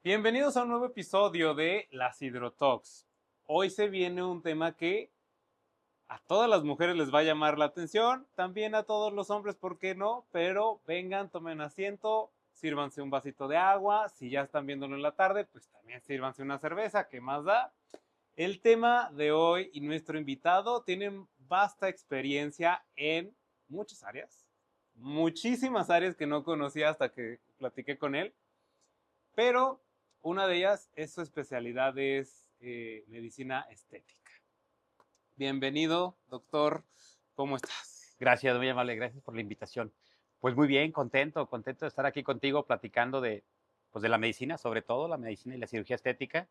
Bienvenidos a un nuevo episodio de Las Hidrotalks. Hoy se viene un tema que a todas las mujeres les va a llamar la atención, también a todos los hombres, ¿por qué no? Pero vengan, tomen asiento, sírvanse un vasito de agua, si ya están viéndolo en la tarde, pues también sírvanse una cerveza, ¿qué más da? El tema de hoy y nuestro invitado tienen vasta experiencia en muchas áreas, muchísimas áreas que no conocía hasta que platiqué con él. Pero una de ellas es su especialidad, es medicina estética. Bienvenido, doctor. ¿Cómo estás? Gracias, muy amable, gracias por la invitación. Pues muy bien, contento de estar aquí contigo platicando pues de la medicina, sobre todo la medicina y la cirugía estética,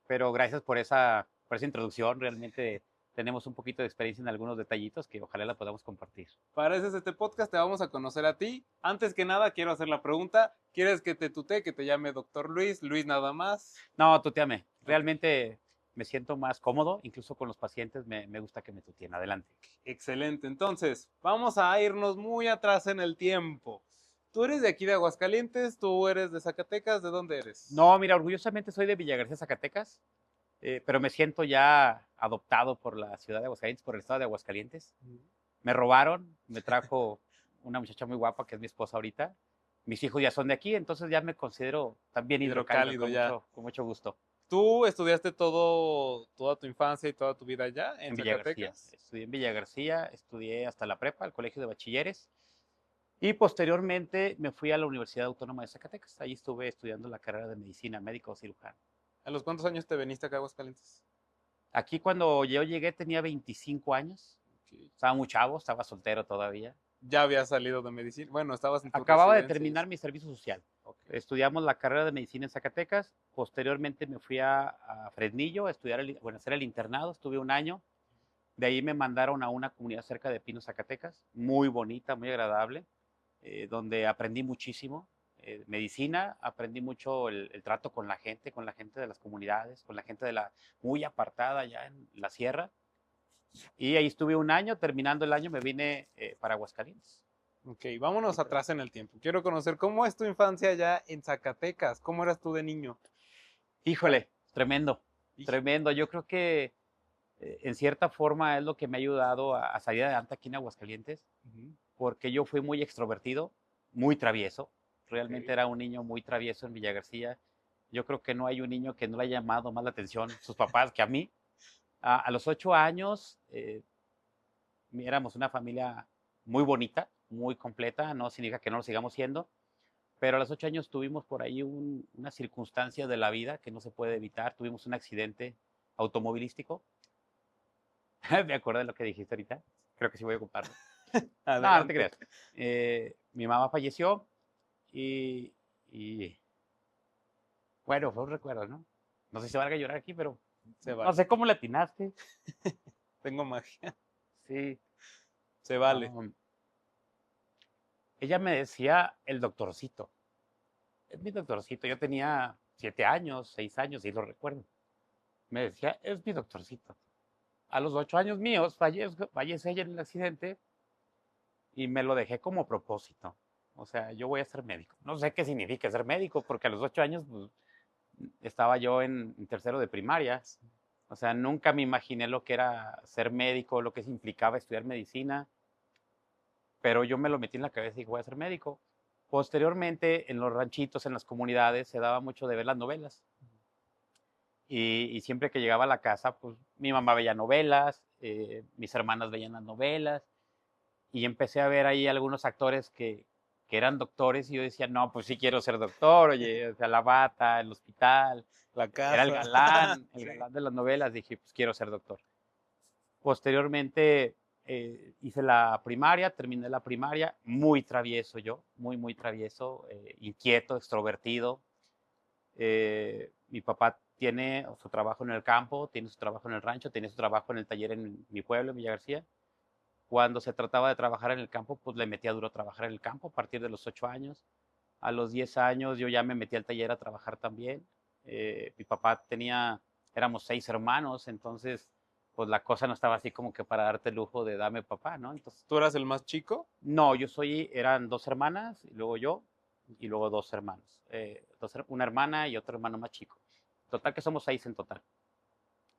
pero gracias por esa introducción, realmente tenemos un poquito de experiencia en algunos detallitos que ojalá la podamos compartir. Para este podcast te vamos a conocer a ti. Antes que nada, quiero hacer la pregunta. ¿Quieres que te tutee, que te llame doctor Luis? Luis nada más. No, tuteame, Ok, realmente me siento más cómodo, incluso con los pacientes me gusta que me tuteen, adelante. excelente. Entonces, vamos a irnos muy atrás en el tiempo. Tú eres de aquí de Aguascalientes, tú eres de Zacatecas, ¿de dónde eres? No, mira, orgullosamente soy de Villagarcía, Zacatecas, pero me siento ya adoptado por la ciudad de Aguascalientes, por el estado de Aguascalientes. Me robaron, me trajo una muchacha muy guapa que es mi esposa ahorita. Mis hijos ya son de aquí, entonces ya me considero también hidrocálido Hidrocálido ya. con mucho gusto. ¿Tú estudiaste toda tu infancia y toda tu vida allá en En Villa García. Zacatecas? Estudié en Villa García, estudié hasta la prepa, el colegio de bachilleres, y posteriormente me fui a la Universidad Autónoma de Zacatecas. Ahí estuve estudiando la carrera de medicina, médico cirujano. ¿A los cuántos años te viniste acá a Aguascalientes? Aquí cuando yo llegué tenía 25 años, Ok. estaba muy chavo, estaba soltero todavía. Ya habías salido de medicina. Bueno, estabas en tu Acababa de residencia y terminar eso. mi servicio social. Ok. Estudiamos la carrera de medicina en Zacatecas. Posteriormente me fui a Fresnillo a estudiar, hacer el internado. Estuve un año. De ahí me mandaron a una comunidad cerca de Pino, Zacatecas. Muy bonita, muy agradable, donde aprendí muchísimo. Medicina, aprendí mucho el trato con la gente de las comunidades, con la gente de la muy apartada ya en la sierra. Y ahí estuve un año. Terminando el año me vine para Aguascalientes. Ok, vámonos atrás en el tiempo. Quiero conocer cómo es tu infancia allá en Zacatecas. ¿Cómo eras tú de niño? Híjole, tremendo, Hijo. tremendo. Yo creo que en cierta forma es lo que me ha ayudado a salir adelante aquí en Aguascalientes, Ujú. porque yo fui muy extrovertido, muy travieso. Realmente Ok. era un niño muy travieso en Villa García. Yo creo que no hay un niño que no le haya llamado más la atención sus papás que a mí. A los 8 años éramos una familia muy bonita, muy completa, no significa que no lo sigamos siendo, pero a los 8 años tuvimos por ahí una circunstancia de la vida que no se puede evitar. Tuvimos un accidente automovilístico. Me acuerdo de lo que dijiste ahorita. Creo que sí voy a ocuparlo. No, no te Adelante. creas. Mi mamá falleció y, y, bueno, fue un recuerdo, ¿no? No sé si se valga a llorar aquí, pero Se no vale. sé cómo le atinaste. Tengo magia. Sí. Se vale. Um, ella me decía el doctorcito. Es mi doctorcito. Yo tenía 7 años, 6 años, y lo recuerdo. Me decía, es mi doctorcito. A los 8 años míos fallece ella en el accidente y me lo dejé como propósito. O sea, yo voy a ser médico. No sé qué significa ser médico, porque a los 8 años pues, estaba yo en tercero de primaria. O sea, nunca me imaginé lo que era ser médico, lo que implicaba estudiar medicina, pero yo me lo metí en la cabeza y dije, voy a ser médico. Posteriormente, en los ranchitos, en las comunidades, se daba mucho de ver las novelas. Y siempre que llegaba a la casa, pues mi mamá veía novelas, mis hermanas veían las novelas, y empecé a ver ahí algunos actores que eran doctores, y yo decía, no, pues sí quiero ser doctor, oye, o sea, la bata, el hospital, La era casa. el Sí. galán de las novelas, dije, pues quiero ser doctor. Posteriormente hice la primaria, terminé la primaria, muy travieso yo, muy travieso, inquieto, extrovertido. Mi papá tiene su trabajo en el campo, tiene su trabajo en el rancho, tiene su trabajo en el taller en mi pueblo, en Villa García. Cuando se trataba de trabajar en el campo, pues le metía duro a trabajar en el campo a partir de los 8 años. A los 10 años yo ya me metí al taller a trabajar también. Mi papá éramos 6 hermanos, entonces pues la cosa no estaba así como que para darte el lujo de dame papá, ¿no? Entonces, ¿Tú eras el más chico? no, eran 2 hermanas y luego yo. y luego dos hermanos. Una hermana y otro hermano más chico. Total que somos 6 en total.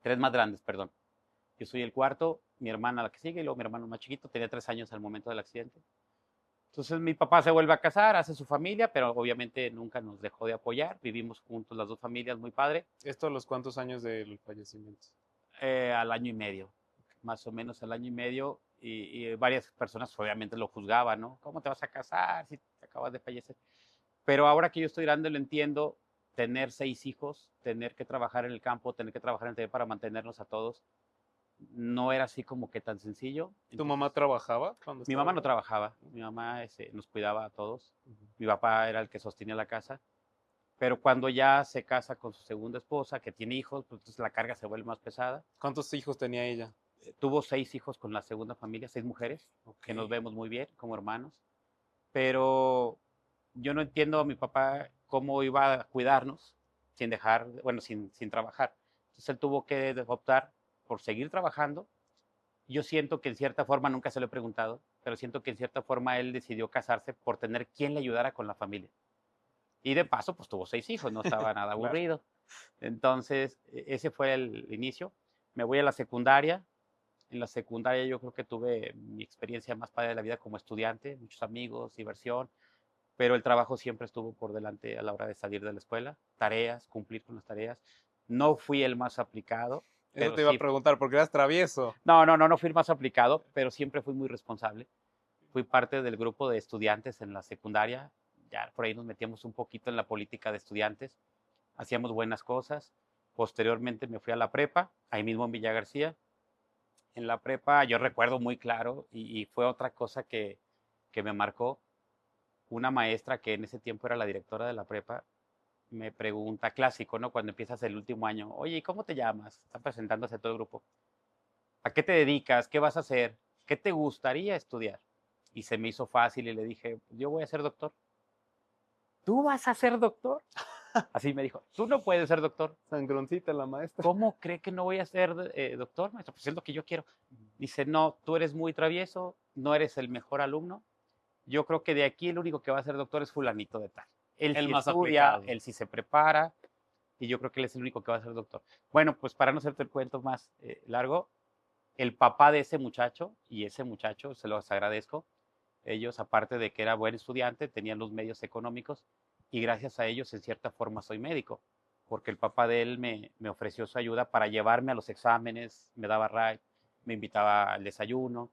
3 más grandes, perdón. Yo soy el cuarto, mi hermana la que sigue y luego mi hermano más chiquito. Tenía 3 años al momento del accidente. Entonces mi papá se vuelve a casar, hace su familia, pero obviamente nunca nos dejó de apoyar. Vivimos juntos las dos familias, muy padre. ¿Esto a los cuántos años del fallecimiento? Al año y medio, más o menos al año y medio. Y varias personas obviamente lo juzgaban, ¿no? ¿Cómo te vas a casar si te acabas de fallecer? Pero ahora que yo estoy grande lo entiendo, tener 6 hijos, tener que trabajar en el campo, tener que trabajar en el taller para mantenernos a todos, no era así como que tan sencillo. ¿Tu mamá trabajaba cuando Mi estaba mamá no viva? trabajaba, mi mamá nos cuidaba a todos, Ujú. mi papá era el que sostenía la casa, pero cuando ya se casa con su segunda esposa, que tiene hijos, pues entonces la carga se vuelve más pesada. ¿Cuántos hijos tenía ella? Tuvo 6 hijos con la segunda familia, 6 mujeres, Ok. que nos vemos muy bien como hermanos, pero yo no entiendo a mi papá cómo iba a cuidarnos sin dejar, bueno, sin trabajar. Entonces él tuvo que optar por seguir trabajando. Yo siento que en cierta forma, nunca se lo he preguntado, pero siento que en cierta forma él decidió casarse por tener quien le ayudara con la familia. Y de paso, pues tuvo 6 hijos, no estaba nada Claro. aburrido. Entonces, ese fue el inicio. Me voy a la secundaria. En la secundaria yo creo que tuve mi experiencia más padre de la vida como estudiante, muchos amigos, diversión, pero el trabajo siempre estuvo por delante a la hora de salir de la escuela, tareas, cumplir con las tareas. No fui el más aplicado, Eso pero te iba a sí, preguntar, porque eras travieso. no fui el más aplicado, pero siempre fui muy responsable. Fui parte del grupo de estudiantes en la secundaria, ya por ahí nos metíamos un poquito en la política de estudiantes, hacíamos buenas cosas. Posteriormente me fui a la prepa, ahí mismo en Villa García. En la prepa yo recuerdo muy claro y fue otra cosa que me marcó. Una maestra que en ese tiempo era la directora de la prepa me pregunta, clásico, ¿no? Cuando empiezas el último año, oye, ¿y cómo te llamas? Está presentándose a todo el grupo. ¿A qué te dedicas? ¿Qué vas a hacer? ¿Qué te gustaría estudiar? Y se me hizo fácil y le dije, yo voy a ser doctor. ¿Tú vas a ser doctor? Así me dijo, tú no puedes ser doctor. Sangroncita la maestra. ¿Cómo cree que no voy a ser doctor, maestro? Pues es lo que yo quiero. Dice, no, tú eres muy travieso, no eres el mejor alumno. Yo creo que de aquí el único que va a ser doctor es fulanito de tal. Él El sí más estudia, aplicado. él sí se prepara, y yo creo que él es el único que va a ser doctor. Bueno, pues para no hacerte el cuento más largo, el papá de ese muchacho, y ese muchacho, se los agradezco, ellos, aparte de que era buen estudiante, tenían los medios económicos, y gracias a ellos, en cierta forma, soy médico, porque el papá de él me ofreció su ayuda para llevarme a los exámenes, me daba ride, me invitaba al desayuno.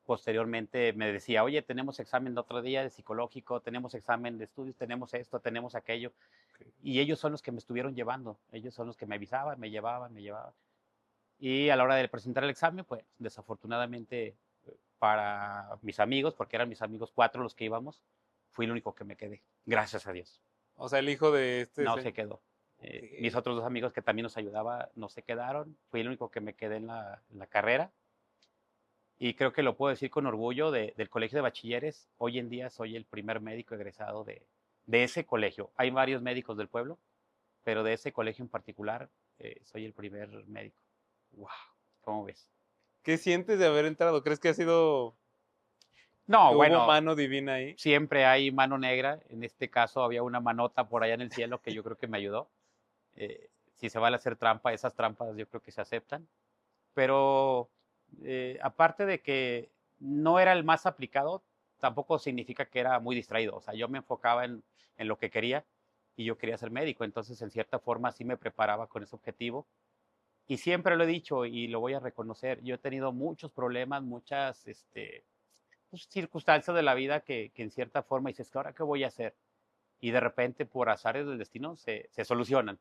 Posteriormente me decía, oye, tenemos examen de otro día de psicológico, tenemos examen de estudios, tenemos esto, tenemos aquello. Ok. Y ellos son los que me estuvieron llevando, ellos son los que me avisaban, me llevaban, me llevaban. Y a la hora de presentar el examen, pues desafortunadamente para mis amigos, porque eran mis amigos 4 los que íbamos, fui el único que me quedé, gracias a Dios. O sea, el hijo de este No señor. se quedó. Ok. Mis otros 2 amigos que también nos ayudaban no se quedaron, fui el único que me quedé en la carrera. Y creo que lo puedo decir con orgullo del colegio de bachilleres. Hoy en día soy el primer médico egresado de ese colegio. Hay varios médicos del pueblo, pero de ese colegio en particular soy el primer médico. Wow. ¿Cómo ves? ¿Qué sientes de haber entrado? ¿Crees que ha sido, que No, hubo bueno, mano divina ahí? siempre hay mano negra. En este caso había una manota por allá en el cielo que yo creo que me ayudó. Si se vale hacer trampa, esas trampas yo creo que se aceptan. Pero aparte de que no era el más aplicado, tampoco significa que era muy distraído. O sea, yo me enfocaba en lo que quería y yo quería ser médico. Entonces, en cierta forma, sí me preparaba con ese objetivo. Y siempre lo he dicho y lo voy a reconocer. Yo he tenido muchos problemas, muchas pues, circunstancias de la vida que en cierta forma dices, ¿ahora qué voy a hacer? Y de repente, por azares del destino, se solucionan.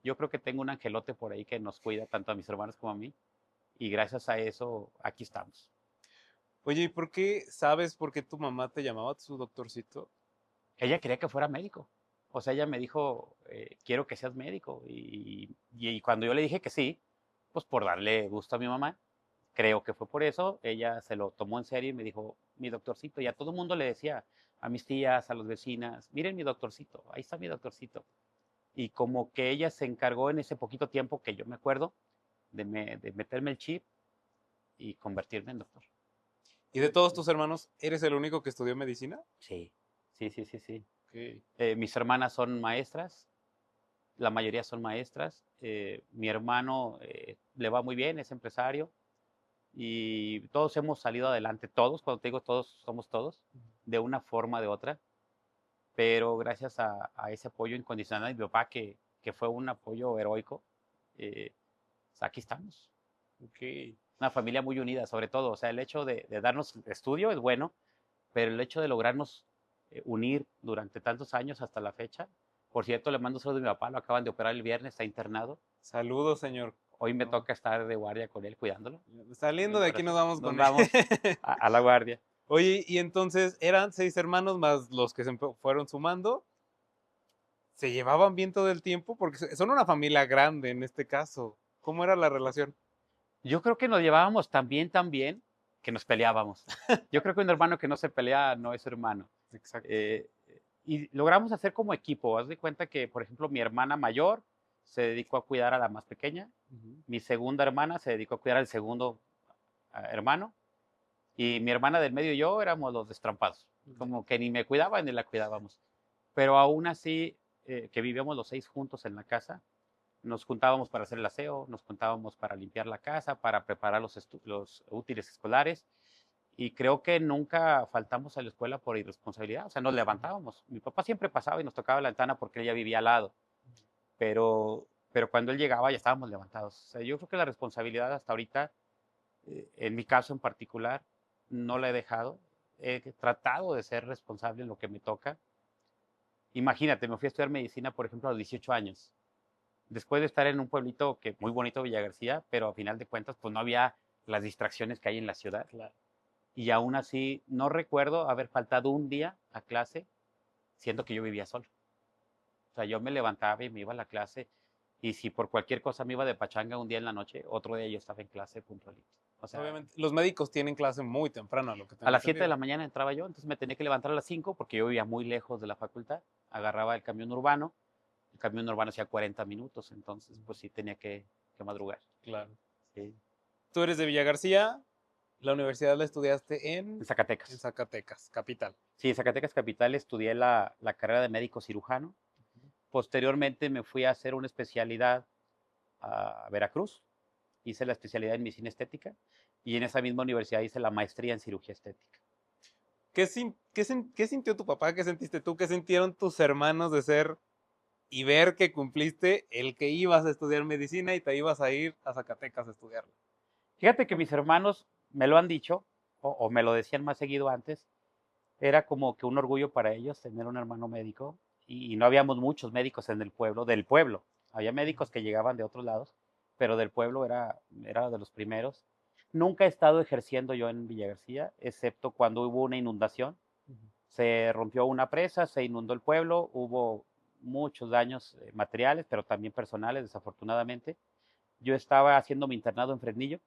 Yo creo que tengo un angelote por ahí que nos cuida tanto a mis hermanos como a mí y gracias a eso aquí estamos. Oye, ¿y por qué sabes por qué tu mamá te llamaba su doctorcito? Ella quería que fuera médico. O sea, ella me dijo, quiero que seas médico. Y cuando yo le dije que sí, pues por darle gusto a mi mamá, creo que fue por eso, ella se lo tomó en serio y me dijo, mi doctorcito. Y a todo el mundo le decía, a mis tías, a las vecinas, miren mi doctorcito, ahí está mi doctorcito. Y como que ella se encargó en ese poquito tiempo que yo me acuerdo de meterme el chip y convertirme en doctor. ¿Y de todos tus hermanos, eres el único que estudió medicina? Sí, sí, sí, sí, sí. Ok. Mis hermanas son maestras, la mayoría son maestras. Mi hermano le va muy bien, es empresario y todos hemos salido adelante, todos, cuando te digo todos, somos todos, de una forma o de otra, pero gracias a ese apoyo incondicional de mi papá, que fue un apoyo heroico, eh, pues aquí estamos. Ok. Una familia muy unida, sobre todo. O sea, el hecho de darnos estudio es bueno, pero el hecho de lograrnos unir durante tantos años hasta la fecha. Por cierto, le mando saludos de mi papá, lo acaban de operar el viernes, está internado. Saludos, señor. Hoy me No, toca estar de guardia con él, cuidándolo. saliendo En de aquí nos oración. vamos Nos con él. vamos a la guardia. Oye, y entonces eran 6 hermanos más los que fueron sumando. ¿Se llevaban bien todo el tiempo? Porque son una familia grande en este caso. ¿Cómo era la relación? Yo creo que nos llevábamos tan bien, que nos peleábamos. Yo creo que un hermano que no se pelea no es hermano. Exacto. Eh, y logramos hacer como equipo. Haz de cuenta que, por ejemplo, mi hermana mayor se dedicó a cuidar a la más pequeña. Ujú. Mi segunda hermana se dedicó a cuidar al segundo hermano. Y mi hermana del medio y yo éramos los destrampados. Como que ni me cuidaba ni la cuidábamos. Pero aún así, que vivíamos los 6 juntos en la casa, nos juntábamos para hacer el aseo, nos juntábamos para limpiar la casa, para preparar los útiles escolares. Y creo que nunca faltamos a la escuela por irresponsabilidad. O sea, nos levantábamos. Mi papá siempre pasaba y nos tocaba la ventana porque él ya vivía al lado. Pero cuando él llegaba ya estábamos levantados. O sea, yo creo que la responsabilidad hasta ahorita, en mi caso en particular, no la he dejado. He tratado de ser responsable en lo que me toca. Imagínate, me fui a estudiar medicina, por ejemplo, a los 18 años. Después de estar en un pueblito que muy bonito, Villa García, pero a final de cuentas, pues no había las distracciones que hay en la ciudad. Claro. Y aún así, no recuerdo haber faltado un día a clase, siendo que yo vivía solo. O sea, yo me levantaba y me iba a la clase, y si por cualquier cosa me iba de pachanga un día en la noche, otro día yo estaba en clase puntualito. O sea, Obviamente, los médicos tienen clase muy temprano, a lo que a tengo las 7 de entendido. la mañana entraba yo, entonces me tenía que levantar a las 5 porque yo vivía muy lejos de la facultad. Agarraba el camión urbano hacía 40 minutos, entonces pues sí tenía que madrugar. Claro. Sí. Tú eres de Villa García, la universidad la estudiaste En en Zacatecas. Zacatecas, capital. Sí, en Zacatecas Capital estudié la carrera de médico cirujano. Posteriormente me fui a hacer una especialidad a Veracruz. Hice la especialidad en medicina estética y en esa misma universidad hice la maestría en cirugía estética. ¿Qué sintió tu papá? ¿Qué sentiste tú? ¿Qué sintieron tus hermanos de ser y ver que cumpliste el que ibas a estudiar medicina y te ibas a ir a Zacatecas a estudiarla? Fíjate que mis hermanos me lo han dicho, o me lo decían más seguido antes, era como que un orgullo para ellos tener un hermano médico y no habíamos muchos médicos en el pueblo, del pueblo. Había médicos que llegaban de otros lados, pero del pueblo era de los primeros. Nunca he estado ejerciendo yo en Villa García, excepto cuando hubo una inundación. Ujú. Se rompió una presa, se inundó el pueblo, hubo muchos daños materiales, pero también personales, desafortunadamente. Yo estaba haciendo mi internado en Fresnillo,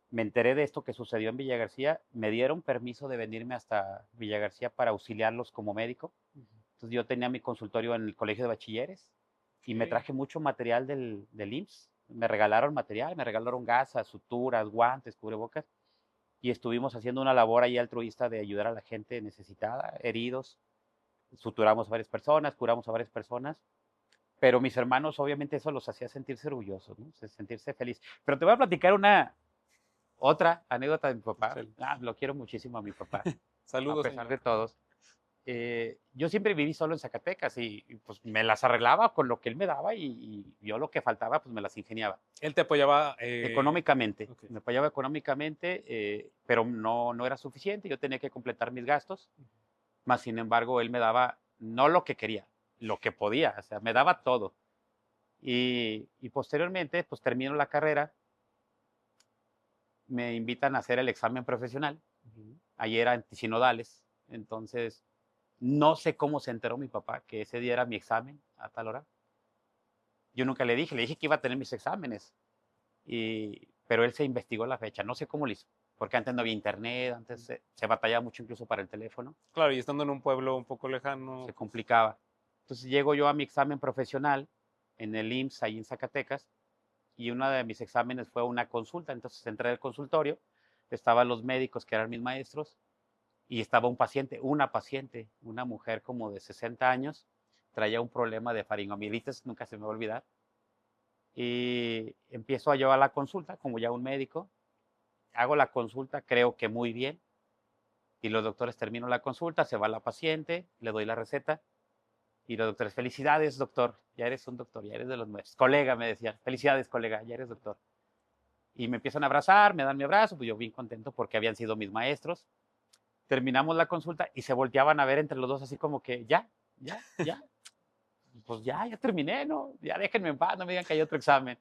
me enteré de esto que sucedió en Villa García, me dieron permiso de venirme hasta Villa García para auxiliarlos como médico. Entonces yo tenía mi consultorio en el colegio de bachilleres y me Ok. traje mucho material del IMSS. Me regalaron material, me regalaron gasas, suturas, guantes, cubrebocas y estuvimos haciendo una labor ahí altruista de ayudar a la gente necesitada, heridos. Suturamos a varias personas, curamos a varias personas, pero mis hermanos obviamente eso los hacía sentirse orgullosos, ¿no? Sentirse feliz. Pero te voy a platicar otra anécdota de mi papá. Excelente. Lo quiero muchísimo a mi papá, a Saludos, pesar señor. de todos. Yo siempre viví solo en Zacatecas pues me las arreglaba con lo que él me daba y yo lo que faltaba pues me las ingeniaba. Él te apoyaba. Económicamente, Ok. me apoyaba económicamente, pero no era suficiente, yo tenía que completar mis gastos, más sin embargo él me daba no lo que quería, lo que podía, o sea, me daba todo. Y posteriormente, pues termino la carrera, me invitan a hacer el examen profesional, Ujú. ayer era antisinodales, entonces no sé cómo se enteró mi papá que ese día era mi examen a tal hora. Yo nunca le dije que iba a tener mis exámenes, pero él se investigó la fecha, no sé cómo lo hizo, porque antes no había internet, antes se batallaba mucho incluso para el teléfono, Claro, y estando en un pueblo un poco lejano, se pues. complicaba. Entonces llego yo a mi examen profesional en el IMSS, ahí en Zacatecas, y uno de mis exámenes fue una consulta, entonces entré al consultorio, estaban los médicos que eran mis maestros, y estaba una paciente, una mujer como de 60 años, traía un problema de faringomielitis, nunca se me va a olvidar. Y empiezo a llevar la consulta como ya un médico. Hago la consulta, creo que muy bien. Y los doctores terminan la consulta, se va la paciente, le doy la receta. Y los doctores, felicidades, doctor, ya eres un doctor, ya eres de los nuestros. Colega, me decían, felicidades, colega, ya eres doctor. Y me empiezan a abrazar, me dan mi abrazo, pues yo bien contento porque habían sido mis maestros. Terminamos la consulta y se volteaban a ver entre los dos así como que, ya, pues ya terminé, ¿no? Ya déjenme en paz, no me digan que hay otro examen.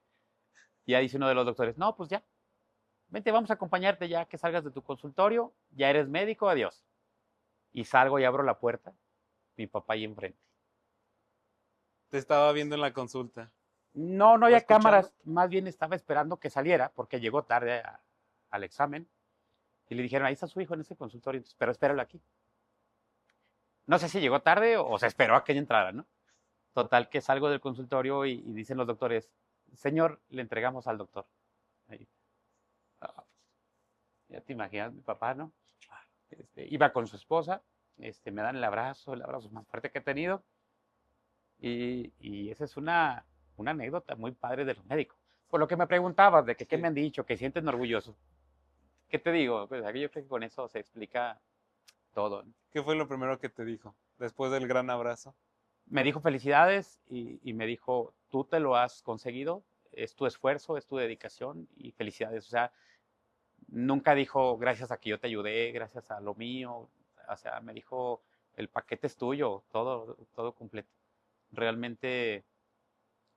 Y ya dice uno de los doctores, no, pues ya, vente, vamos a acompañarte ya que salgas de tu consultorio, ya eres médico, adiós. Y salgo y abro la puerta, mi papá ahí enfrente. Te estaba viendo en la consulta. No ¿O había escuchando? cámaras, más bien estaba esperando que saliera porque llegó tarde al examen. Y le dijeron, ahí está su hijo en ese consultorio, pero espéralo aquí. No sé si llegó tarde o se esperó a que ella entrara, ¿no? Total que salgo del consultorio y dicen los doctores, señor, le entregamos al doctor. Ahí. Ah, ya te imaginas, mi papá, ¿no? Iba con su esposa, me dan el abrazo más fuerte que he tenido. Y esa es una anécdota muy padre de los médicos. Por lo que me preguntabas de que qué Sí. me han dicho, que sienten orgulloso. ¿Qué te digo? Pues, yo creo que con eso se explica todo, ¿no? ¿Qué fue lo primero que te dijo después del gran abrazo? Me dijo felicidades y me dijo, tú te lo has conseguido, es tu esfuerzo, es tu dedicación y felicidades. O sea, nunca dijo gracias a que yo te ayudé, gracias a lo mío. O sea, me dijo, el paquete es tuyo, todo completo. Realmente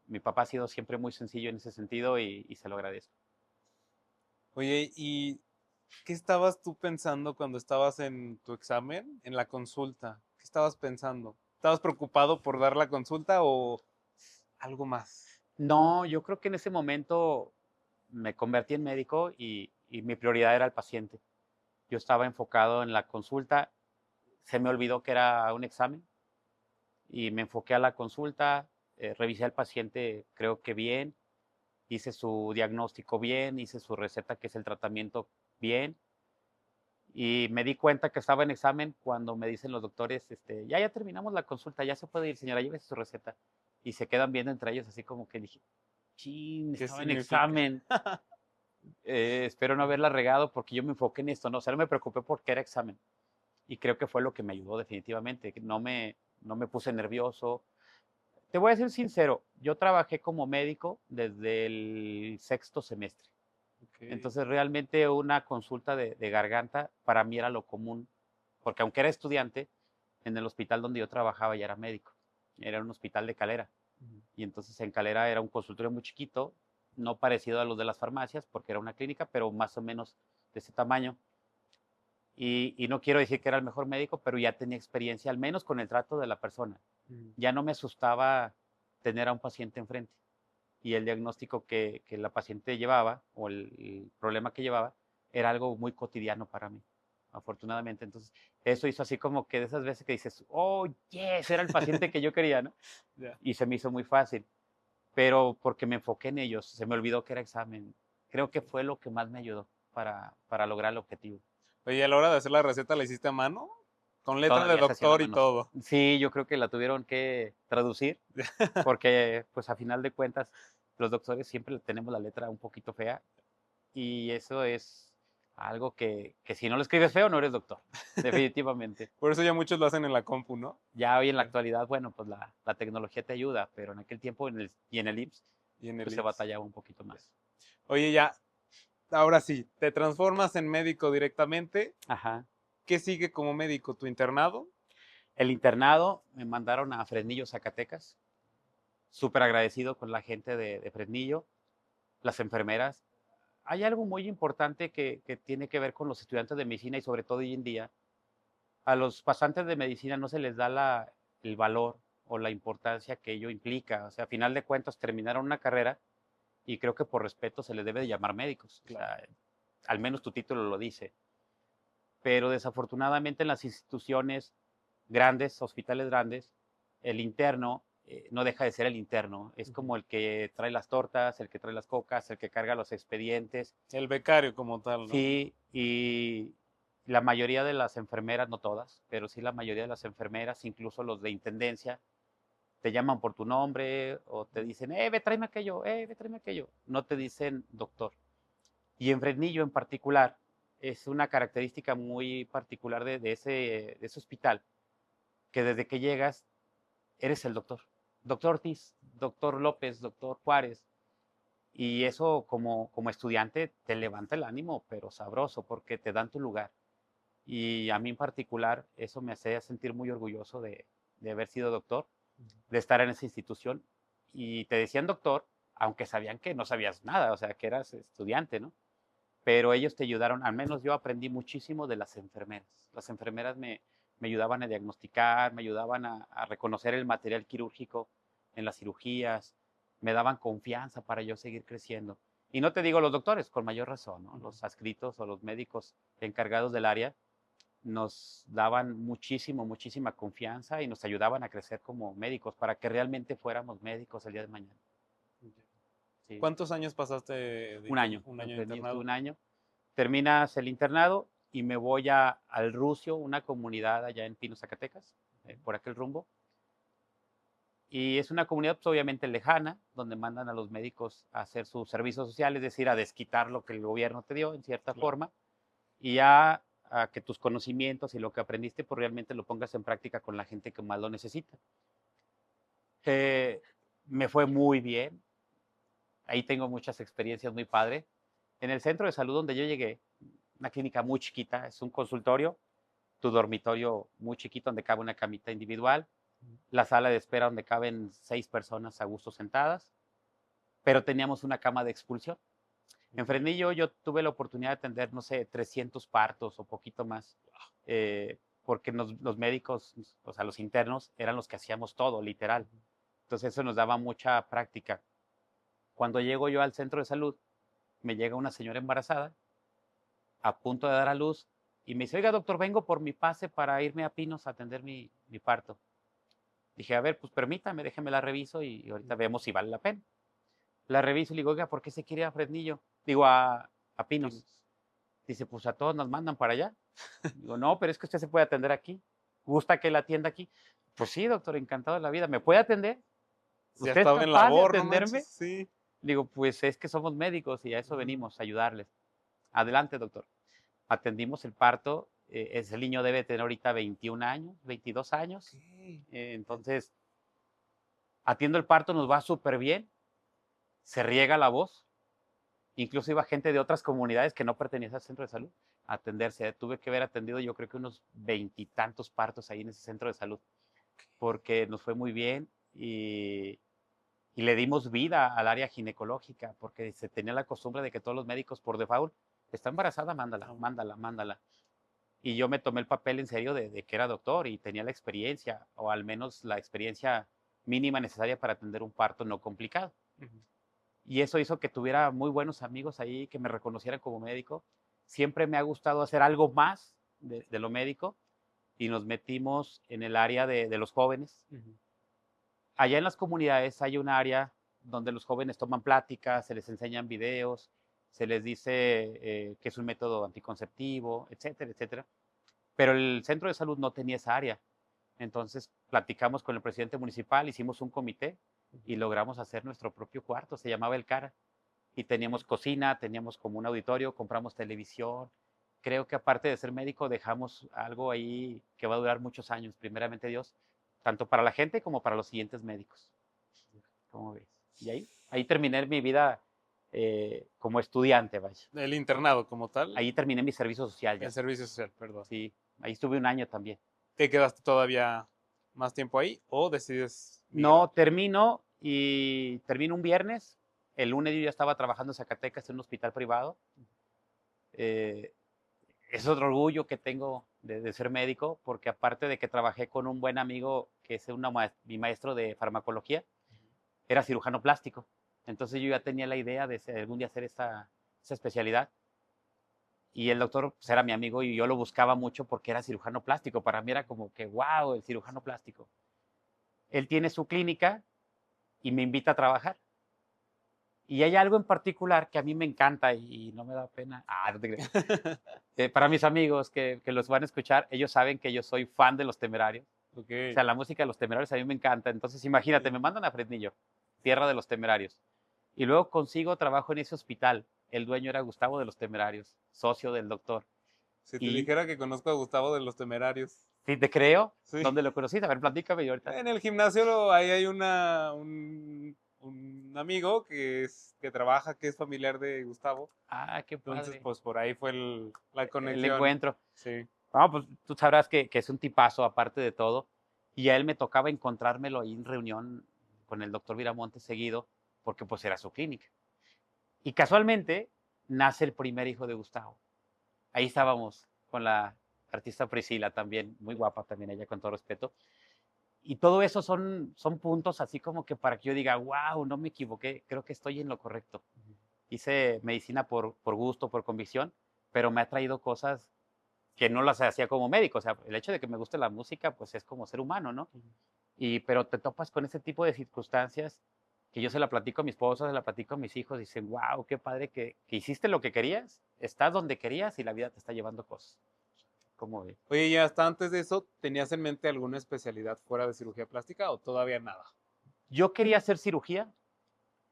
mi papá ha sido siempre muy sencillo en ese sentido y se lo agradezco. Oye, ¿y qué estabas tú pensando cuando estabas en tu examen, en la consulta? ¿Qué estabas pensando? ¿Estabas preocupado por dar la consulta o algo más? No, yo creo que en ese momento me convertí en médico y mi prioridad era el paciente. Yo estaba enfocado en la consulta, se me olvidó que era un examen y me enfoqué a la consulta, revisé al paciente creo que bien, hice su diagnóstico bien, hice su receta que es el tratamiento bien y me di cuenta que estaba en examen cuando me dicen los doctores, ya terminamos la consulta, ya se puede ir, señora, llévese su receta. Y se quedan viendo entre ellos así como que dije, chin, ¿Qué estaba en significa? examen. Espero no haberla regado porque yo me enfoqué en esto, ¿no? O sea, no me preocupé porque era examen. Y creo que fue lo que me ayudó definitivamente. No me puse nervioso. Te voy a ser sincero, yo trabajé como médico desde el sexto semestre. Ok. Entonces, realmente una consulta de garganta para mí era lo común, porque aunque era estudiante, en el hospital donde yo trabajaba ya era médico. Era un hospital de Calera. Ujú. Y entonces en Calera era un consultorio muy chiquito, no parecido a los de las farmacias, porque era una clínica, pero más o menos de ese tamaño. Y no quiero decir que era el mejor médico, pero ya tenía experiencia, al menos con el trato de la persona. Ujú. Ya no me asustaba tener a un paciente enfrente. Y el diagnóstico que la paciente llevaba, o el problema que llevaba, era algo muy cotidiano para mí, afortunadamente. Entonces, eso hizo así como que de esas veces que dices, oh, yes, era el paciente que yo quería, ¿no? Ya. Y se me hizo muy fácil. Pero porque me enfoqué en ellos, se me olvidó que era examen. Creo que fue lo que más me ayudó para lograr el objetivo. Oye, a la hora de hacer la receta, ¿la hiciste a mano? Con letra de Todavía se hacía la doctor y mano. todo. Sí, yo creo que la tuvieron que traducir porque, pues, a final de cuentas, los doctores siempre tenemos la letra un poquito fea y eso es algo que si no lo escribes feo, no eres doctor, definitivamente. Por eso ya muchos lo hacen en la compu, ¿no? Ya hoy en la Ya. actualidad, bueno, pues la tecnología te ayuda, pero en aquel tiempo y en el IMSS, Y en el pues se IMSS. batallaba un poquito Ya. más. Oye, ya, ahora sí, te transformas en médico directamente. Ajá. ¿Qué sigue como médico? ¿Tu internado? El internado me mandaron a Fresnillo, Zacatecas. Súper agradecido con la gente de Fresnillo, las enfermeras. Hay algo muy importante que tiene que ver con los estudiantes de medicina y sobre todo hoy en día. A los pasantes de medicina no se les da el valor o la importancia que ello implica. O sea, a final de cuentas terminaron una carrera y creo que por respeto se les debe de llamar médicos. O Claro. sea, al menos tu título lo dice. Pero desafortunadamente en las instituciones grandes, hospitales grandes, el interno no deja de ser el interno. Es Ujú. como el que trae las tortas, el que trae las cocas, el que carga los expedientes. El becario como tal, ¿no? Sí, La mayoría de las enfermeras, no todas, pero sí la mayoría de las enfermeras, incluso los de intendencia, te llaman por tu nombre o te dicen, ve, tráeme aquello, ve, tráeme aquello. No te dicen doctor. Y en Fresnillo en particular, es una característica muy particular de ese hospital, que desde que llegas, eres el doctor. Doctor Ortiz, doctor López, doctor Juárez. Y eso como estudiante te levanta el ánimo, pero sabroso, porque te dan tu lugar. Y a mí en particular, eso me hacía sentir muy orgulloso de haber sido doctor, de estar en esa institución. Y te decían doctor, aunque sabían que no sabías nada, o sea, que eras estudiante, ¿no? Pero ellos te ayudaron, al menos yo aprendí muchísimo de las enfermeras. Las enfermeras me ayudaban a diagnosticar, me ayudaban a reconocer el material quirúrgico en las cirugías, me daban confianza para yo seguir creciendo. Y no te digo los doctores, con mayor razón, ¿no? Los adscritos o los médicos encargados del área nos daban muchísima confianza y nos ayudaban a crecer como médicos para que realmente fuéramos médicos el día de mañana. Sí. ¿Cuántos años pasaste Un año. un año En de Fresnillo estuve internado? un año. Terminas el internado y me voy al Rucio, una comunidad allá en Pino, Zacatecas, por aquel rumbo. Y es una comunidad pues, obviamente lejana, donde mandan a los médicos a hacer su servicio social, es decir, a desquitar lo que el gobierno te dio en cierta Claro. forma, y a que tus conocimientos y lo que aprendiste pues realmente lo pongas en práctica con la gente que más lo necesita. Me fue muy bien, ahí tengo muchas experiencias muy padres. En el centro de salud donde yo llegué, una clínica muy chiquita, es un consultorio, tu dormitorio muy chiquito donde cabe una camita individual, la sala de espera donde caben 6 personas a gusto sentadas, pero teníamos una cama de expulsión. En Fresnillo yo tuve la oportunidad de atender, no sé, 300 partos o poquito más, porque los médicos, o sea, los internos, eran los que hacíamos todo, literal. Entonces eso nos daba mucha práctica. Cuando llego yo al centro de salud, me llega una señora embarazada, a punto de dar a luz, y me dice, oiga, doctor, vengo por mi pase para irme a Pinos a atender mi parto. Dije, a ver, pues permítame, déjeme la reviso y ahorita vemos si vale la pena. La reviso y le digo, oiga, ¿por qué se quiere ir a Fresnillo? Digo, a Pinos. Dice, pues a todos nos mandan para allá. Digo, no, pero es que usted se puede atender aquí. ¿Gusta que la atienda aquí? Pues sí, doctor, encantado de la vida. ¿Me puede atender? Ya ¿Usted es estaba en capaz de labor, no manches, atenderme? sí. Digo, pues es que somos médicos y a eso venimos, a ayudarles. Adelante, doctor. Atendimos el parto. Ese niño debe tener ahorita 21 años, 22 años. Okay. Entonces, atiendo el parto, nos va súper bien. Se riega la voz. Incluso iba gente de otras comunidades que no pertenecían al centro de salud a atenderse. Tuve que haber atendido yo creo que unos 20 y tantos partos ahí en ese centro de salud, porque nos fue muy bien y le dimos vida al área ginecológica, porque se tenía la costumbre de que todos los médicos por default, está embarazada, mándala, mándala, mándala. Y yo me tomé el papel en serio de que era doctor y tenía la experiencia, o al menos la experiencia mínima necesaria para atender un parto no complicado. Y eso hizo que tuviera muy buenos amigos ahí, que me reconocieran como médico. Siempre me ha gustado hacer algo más de lo médico y nos metimos en el área de los jóvenes. Allá en las comunidades hay un área donde los jóvenes toman pláticas, se les enseñan videos, se les dice que es un método anticonceptivo, etcétera, etcétera. Pero el centro de salud no tenía esa área. Entonces platicamos con el presidente municipal, hicimos un comité y logramos hacer nuestro propio cuarto, se llamaba El Cara. Y teníamos cocina, teníamos como un auditorio, compramos televisión. Creo que aparte de ser médico dejamos algo ahí que va a durar muchos años, primeramente Dios, tanto para la gente como para los siguientes médicos. ¿Cómo ves? Y ahí terminé mi vida como estudiante, vaya. El internado como tal. Ahí terminé mi servicio social El ya. servicio social, perdón. Sí, ahí estuve un año también. ¿Te quedaste todavía más tiempo ahí o decides migrar? No, termino un viernes. El lunes yo ya estaba trabajando en Zacatecas en un hospital privado. Es otro orgullo que tengo de ser médico, porque aparte de que trabajé con un buen amigo que es mi maestro de farmacología, era cirujano plástico. Entonces yo ya tenía la idea de algún día hacer esa especialidad. Y el doctor pues, era mi amigo y yo lo buscaba mucho porque era cirujano plástico. Para mí era como que, wow, el cirujano plástico. Él tiene su clínica y me invita a trabajar. Y hay algo en particular que a mí me encanta y no me da pena. No te creas. Para mis amigos que los van a escuchar, ellos saben que yo soy fan de Los Temerarios. Ok. O sea, la música de Los Temerarios a mí me encanta. Entonces, imagínate, Sí. me mandan a Fresnillo, tierra de Los Temerarios. Y luego consigo trabajo en ese hospital. El dueño era Gustavo de Los Temerarios, socio del doctor. Si te Y dijera que conozco a Gustavo de los Temerarios. si te creo, Sí. ¿dónde lo conociste? A ver, platícame y ahorita. En el gimnasio ahí hay un amigo que trabaja, que es familiar de Gustavo. Qué Entonces, padre. pues por ahí fue la El conexión. encuentro. Sí. No, pues tú sabrás que es un tipazo, aparte de todo. Y a él me tocaba encontrármelo ahí en reunión con el doctor Viramonte seguido, porque pues era su clínica. Y casualmente nace el primer hijo de Gustavo. Ahí estábamos con la artista Priscila también, muy guapa también ella, con todo respeto. Y todo eso son puntos así como que para que yo diga, wow, no me equivoqué, creo que estoy en lo correcto. Hice medicina por gusto, por convicción, pero me ha traído cosas que no las hacía como médico. O sea, el hecho de que me guste la música, pues es como ser humano, ¿no? Pero te topas con ese tipo de circunstancias que yo se la platico a mi esposa, se la platico a mis hijos, dicen, wow, qué padre que hiciste lo que querías, estás donde querías y la vida te está llevando cosas. ¿Cómo ves? Oye, y hasta antes de eso, ¿tenías en mente alguna especialidad fuera de cirugía plástica o todavía nada? Yo quería hacer cirugía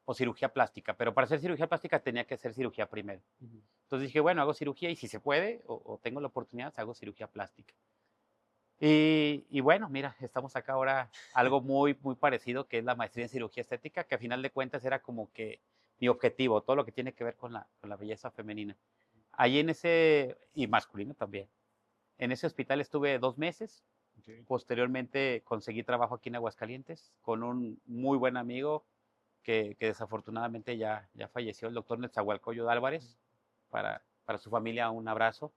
o cirugía plástica, pero para hacer cirugía plástica tenía que hacer cirugía primero. Ujú. Entonces dije, bueno, hago cirugía y si se puede o tengo la oportunidad, hago cirugía plástica. Y bueno, mira, estamos acá ahora algo muy, muy parecido, que es la maestría en cirugía estética, que a final de cuentas era como que mi objetivo, todo lo que tiene que ver con la belleza femenina. Ahí en ese, y masculino también, en ese hospital estuve 2 meses, Ok. posteriormente conseguí trabajo aquí en Aguascalientes con un muy buen amigo que desafortunadamente ya falleció, el doctor Netzahualcoyo Álvarez, para su familia un abrazo.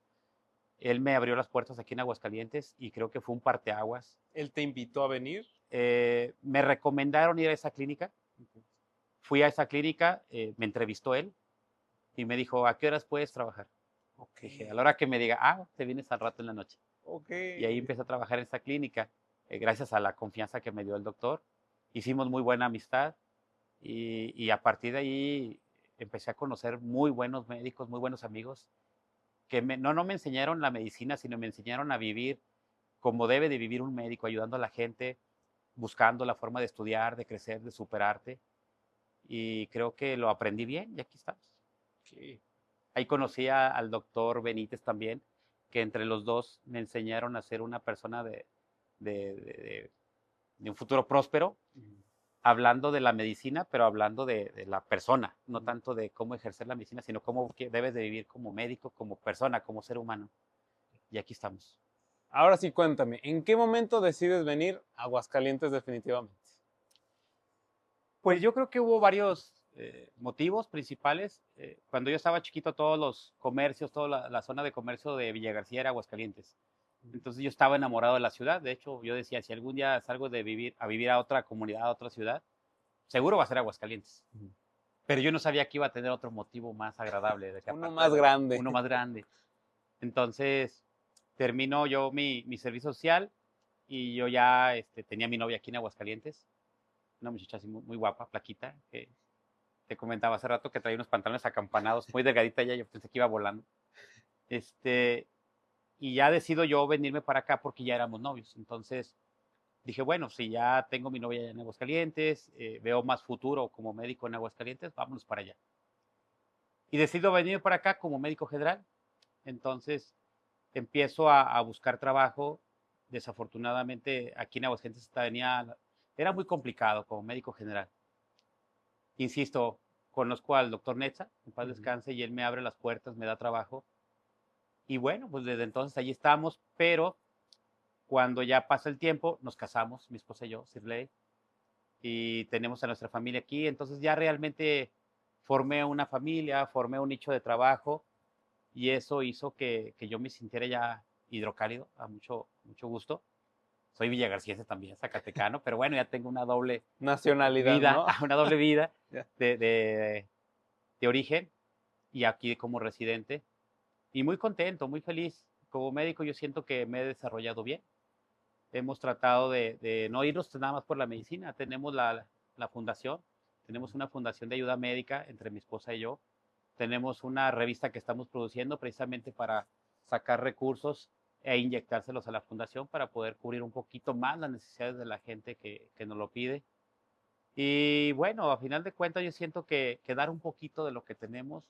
Él me abrió las puertas aquí en Aguascalientes y creo que fue un parteaguas. ¿Él te invitó a venir? Me recomendaron ir a esa clínica. Ok. Fui a esa clínica, me entrevistó él y me dijo, ¿a qué horas puedes trabajar? Ok. Dije, a la hora que me diga, te vienes al rato en la noche. Ok. Y ahí empecé a trabajar en esa clínica, gracias a la confianza que me dio el doctor. Hicimos muy buena amistad y a partir de ahí empecé a conocer muy buenos médicos, muy buenos amigos, que no me enseñaron la medicina, sino me enseñaron a vivir como debe de vivir un médico, ayudando a la gente, buscando la forma de estudiar, de crecer, de superarte. Y creo que lo aprendí bien y aquí estamos. Ok. Ahí conocí al doctor Benítez también, que entre los dos me enseñaron a ser una persona de, de- de un futuro próspero, Ujú. hablando de la medicina, pero hablando de la persona, no Ujú. tanto de cómo ejercer la medicina, sino cómo debes de vivir como médico, como persona, como ser humano. Y aquí estamos. Ahora sí, cuéntame, ¿en qué momento decides venir a Aguascalientes definitivamente? Pues yo creo que hubo varios motivos principales. Cuando yo estaba chiquito, todos los comercios, toda la zona de comercio de Villa García era Aguascalientes. Entonces yo estaba enamorado de la ciudad. De hecho, yo decía, si algún día salgo de vivir a otra comunidad, a otra ciudad, seguro va a ser Aguascalientes. Ujú. Pero yo no sabía que iba a tener otro motivo más agradable, de que Uno aparte de más grande. uno más grande. Entonces termino yo mi servicio social y yo ya tenía mi novia aquí en Aguascalientes, una muchacha así muy, muy guapa, plaquita, que te comentaba hace rato que traía unos pantalones acampanados, muy delgadita ella, yo pensé que iba volando. Este, y ya decido yo venirme para acá porque ya éramos novios. Entonces dije, bueno, si ya tengo mi novia en Aguascalientes, veo más futuro como médico en Aguascalientes, vámonos para allá. Y decido venir para acá como médico general. Entonces empiezo a buscar trabajo. Desafortunadamente aquí en Aguascalientes era muy complicado como médico general. Insisto, conozco al doctor Netza, en paz Ujú. descanse, y él me abre las puertas, me da trabajo. Y bueno, pues desde entonces allí estamos, pero cuando ya pasa el tiempo, nos casamos, mi esposa y yo, Sirley, y tenemos a nuestra familia aquí, entonces ya realmente formé una familia, formé un nicho de trabajo, y eso hizo que yo me sintiera ya hidrocálido, a mucho, mucho gusto. Soy villagarciense también, zacatecano, pero bueno, ya tengo una doble Nacionalidad, vida, ¿no? una doble vida Ya. de, de, de origen y aquí como residente. Y muy contento, muy feliz. Como médico yo siento que me he desarrollado bien. Hemos tratado de no irnos nada más por la medicina. Tenemos la fundación Tenemos una fundación de ayuda médica entre mi esposa y yo. Tenemos una revista que estamos produciendo precisamente para sacar recursos e inyectárselos a la fundación para poder cubrir un poquito más las necesidades de la gente que nos lo pide. Y bueno, a final de cuentas yo siento que dar un poquito de lo que tenemos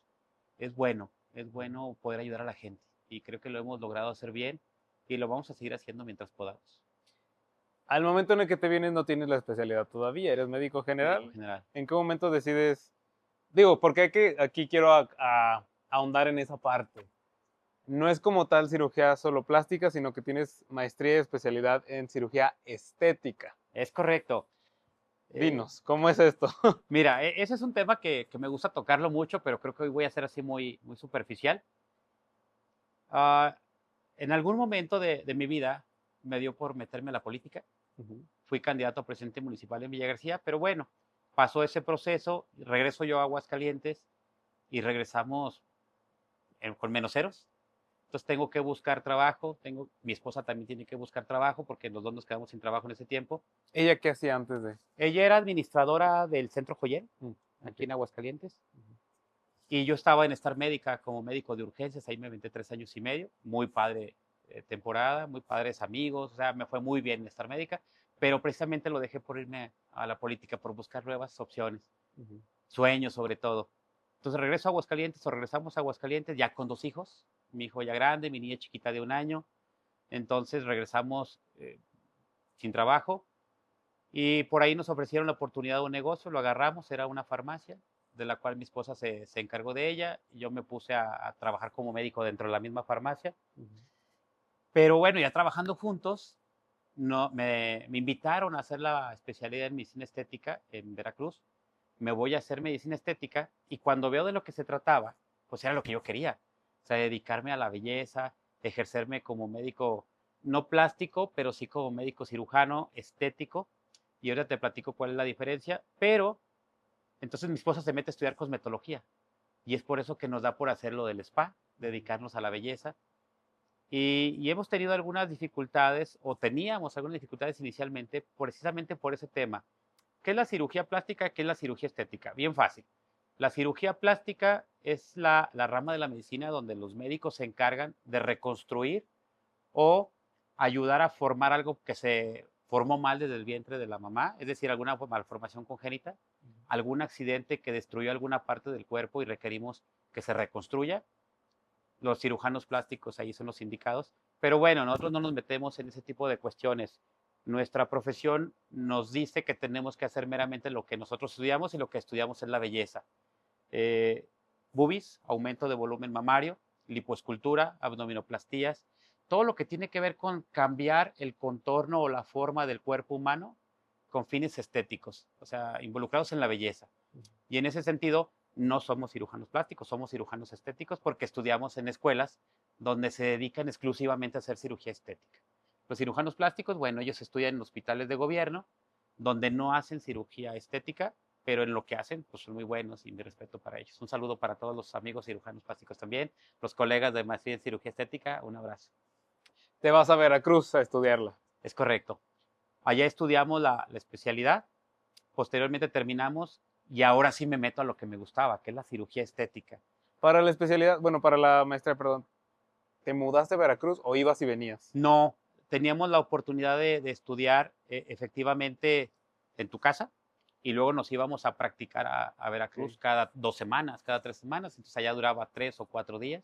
es bueno poder ayudar a la gente. Y creo que lo hemos logrado hacer bien y lo vamos a seguir haciendo mientras podamos. Al momento en el que te vienes no tienes la especialidad todavía, eres médico Médico general. general. ¿En qué momento decides? Digo, porque aquí quiero ahondar en esa parte. No es como tal cirugía solo plástica, sino que tienes maestría y especialidad en cirugía estética. Es correcto. Dinos, ¿cómo es esto? Mira, ese es un tema que me gusta tocarlo mucho, pero creo que hoy voy a ser así muy superficial. Ah, en algún momento de mi vida me dio por meterme a la política. Fui candidato a presidente municipal en Villa García, pero bueno, pasó ese proceso, regreso yo a Aguascalientes y regresamos con menos ceros. Entonces tengo que buscar trabajo, mi esposa también tiene que buscar trabajo porque los dos nos quedamos sin trabajo en ese tiempo. ¿Ella qué hacía antes de? Ella era administradora del Centro Joyel, aquí en Aguascalientes. Y yo estaba en Star Médica como médico de urgencias, ahí me aventé 3 años y medio, muy padre temporada, muy padres amigos, o sea, me fue muy bien en Star Médica, pero precisamente lo dejé por irme a la política, por buscar nuevas opciones, sueños sobre todo. Entonces regreso a Aguascalientes o regresamos a Aguascalientes ya con 2 hijos, mi hijo ya grande, mi niña chiquita de 1 año, entonces regresamos sin trabajo y por ahí nos ofrecieron la oportunidad de un negocio, lo agarramos, era una farmacia, de la cual mi esposa se encargó de ella, y yo me puse a trabajar como médico dentro de la misma farmacia. Pero bueno, ya trabajando juntos, no, me invitaron a hacer la especialidad en medicina estética en Veracruz. Me voy a hacer medicina estética y cuando veo de lo que se trataba, pues era lo que yo quería. O sea, dedicarme a la belleza, ejercerme como médico, no plástico, pero sí como médico cirujano estético. Y ahora te platico cuál es la diferencia. Pero entonces mi esposa se mete a estudiar cosmetología. Y es por eso que nos da por hacer lo del spa, dedicarnos a la belleza. Y hemos tenido algunas dificultades, o teníamos algunas dificultades inicialmente, precisamente por ese tema. ¿Qué es la cirugía plástica? ¿Qué es la cirugía estética? Bien fácil. La cirugía plástica es la rama de la medicina donde los médicos se encargan de reconstruir o ayudar a formar algo que se formó mal desde el vientre de la mamá, es decir, alguna malformación congénita, algún accidente que destruyó alguna parte del cuerpo y requerimos que se reconstruya. Los cirujanos plásticos ahí son los indicados. Pero bueno, nosotros no nos metemos en ese tipo de cuestiones. Nuestra profesión nos dice que tenemos que hacer meramente lo que nosotros estudiamos y lo que estudiamos es la belleza. Eh, Boobies, aumento de volumen mamario, lipoescultura, abdominoplastías, todo lo que tiene que ver con cambiar el contorno o la forma del cuerpo humano con fines estéticos, o sea, involucrados en la belleza. Y en ese sentido, no somos cirujanos plásticos, somos cirujanos estéticos porque estudiamos en escuelas donde se dedican exclusivamente a hacer cirugía estética. Los cirujanos plásticos, bueno, ellos estudian en hospitales de gobierno donde no hacen cirugía estética, pero en lo que hacen, pues son muy buenos y mi respeto para ellos. Un saludo para todos los amigos cirujanos plásticos también, los colegas de maestría en cirugía estética, un abrazo. Te vas a Veracruz a estudiarla. Es correcto. Allá estudiamos la especialidad, posteriormente terminamos y ahora sí me meto a lo que me gustaba, que es la cirugía estética. Para la especialidad, bueno, para la maestría, perdón, ¿te mudaste a Veracruz o ibas y venías? No, teníamos la oportunidad de estudiar efectivamente en tu casa y luego nos íbamos a practicar a Veracruz Sí. cada 2 semanas, cada 3 semanas, entonces allá duraba 3 o 4 días.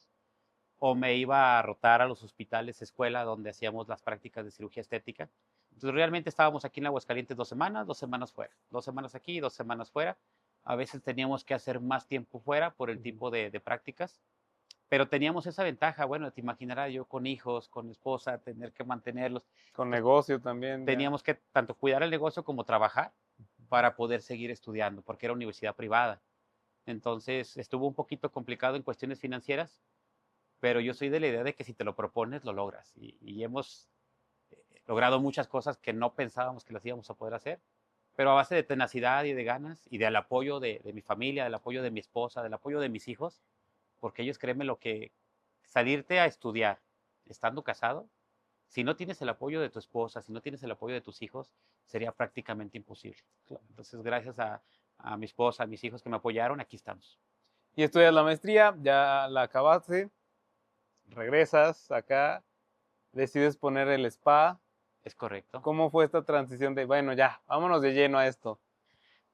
O me iba a rotar a los hospitales, escuela, donde hacíamos las prácticas de cirugía estética. Entonces realmente estábamos aquí en Aguascalientes 2 semanas, 2 semanas fuera, 2 semanas aquí, 2 semanas fuera. A veces teníamos que hacer más tiempo fuera por el tipo de prácticas, pero teníamos esa ventaja, bueno, te imaginarás yo con hijos, con esposa, tener que mantenerlos. Con Pues negocio también, ya. teníamos que tanto cuidar el negocio como trabajar para poder seguir estudiando, porque era universidad privada. Entonces estuvo un poquito complicado en cuestiones financieras, pero yo soy de la idea de que si te lo propones, lo logras. Y hemos logrado muchas cosas que no pensábamos que las íbamos a poder hacer, pero a base de tenacidad y de ganas y del apoyo de mi familia, del apoyo de mi esposa, del apoyo de mis hijos, porque ellos créeme lo que salirte a estudiar estando casado, si no tienes el apoyo de tu esposa, si no tienes el apoyo de tus hijos, sería prácticamente imposible. Entonces, gracias a mi esposa, a mis hijos que me apoyaron, aquí estamos. Y estudias la maestría, ya la acabaste, regresas acá, decides poner el spa. Es correcto. ¿Cómo fue esta transición de, bueno, ya, vámonos de lleno a esto?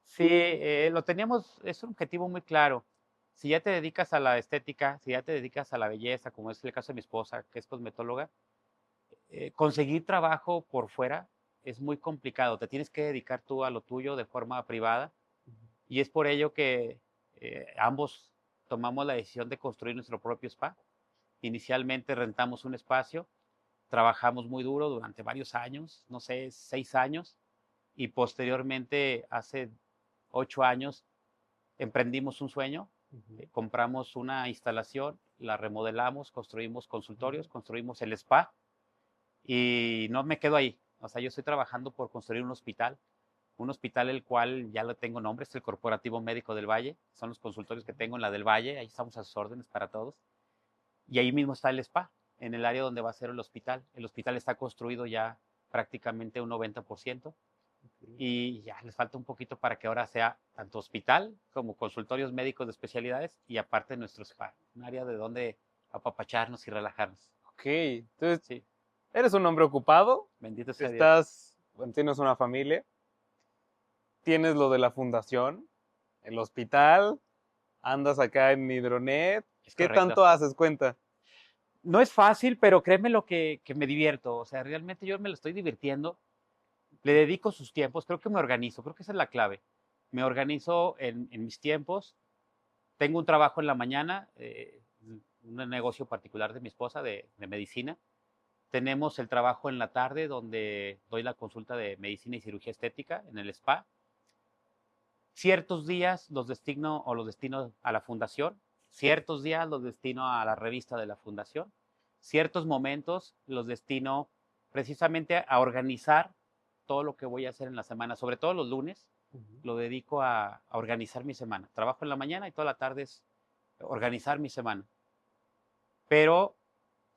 Sí, lo teníamos, es un objetivo muy claro. Si ya te dedicas a la estética, si ya te dedicas a la belleza, como es el caso de mi esposa, que es cosmetóloga, conseguir trabajo por fuera es muy complicado. Te tienes que dedicar tú a lo tuyo de forma privada y es por ello que ambos tomamos la decisión de construir nuestro propio spa. Inicialmente rentamos un espacio, trabajamos muy duro durante varios años, no sé, 6 años, y posteriormente, hace 8 años, emprendimos un sueño, compramos una instalación, la remodelamos, construimos consultorios, construimos el spa y no me quedo ahí. O sea, yo estoy trabajando por construir un hospital el cual ya lo tengo nombre, es el Corporativo Médico del Valle, son los consultorios que tengo en la del Valle, ahí estamos a sus órdenes para todos. Y ahí mismo está el spa, en el área donde va a ser el hospital. El hospital está construido ya prácticamente un 90% y ya les falta un poquito para que ahora sea tanto hospital como consultorios médicos de especialidades y aparte nuestro spa, un área de donde apapacharnos y relajarnos. Ok, entonces, Sí, eres un hombre ocupado, bendito sea Dios. bueno, tienes una familia, tienes lo de la fundación, el hospital, andas acá en Hidronet. Es ¿Qué correcto. tanto haces? Cuenta. No es fácil, pero créeme lo que me divierto. O sea, realmente yo me lo estoy divirtiendo. Le dedico sus tiempos. Creo que me organizo. Creo que esa es la clave. Me organizo en mis tiempos. Tengo un trabajo en la mañana, un negocio particular de mi esposa de medicina. Tenemos el trabajo en la tarde donde doy la consulta de medicina y cirugía estética en el spa. Ciertos días los destino a la fundación, ciertos días los destino a la revista de la fundación, ciertos momentos los destino precisamente a organizar todo lo que voy a hacer en la semana, sobre todo los lunes, lo dedico a organizar mi semana. Trabajo en la mañana y toda la tarde es organizar mi semana. Pero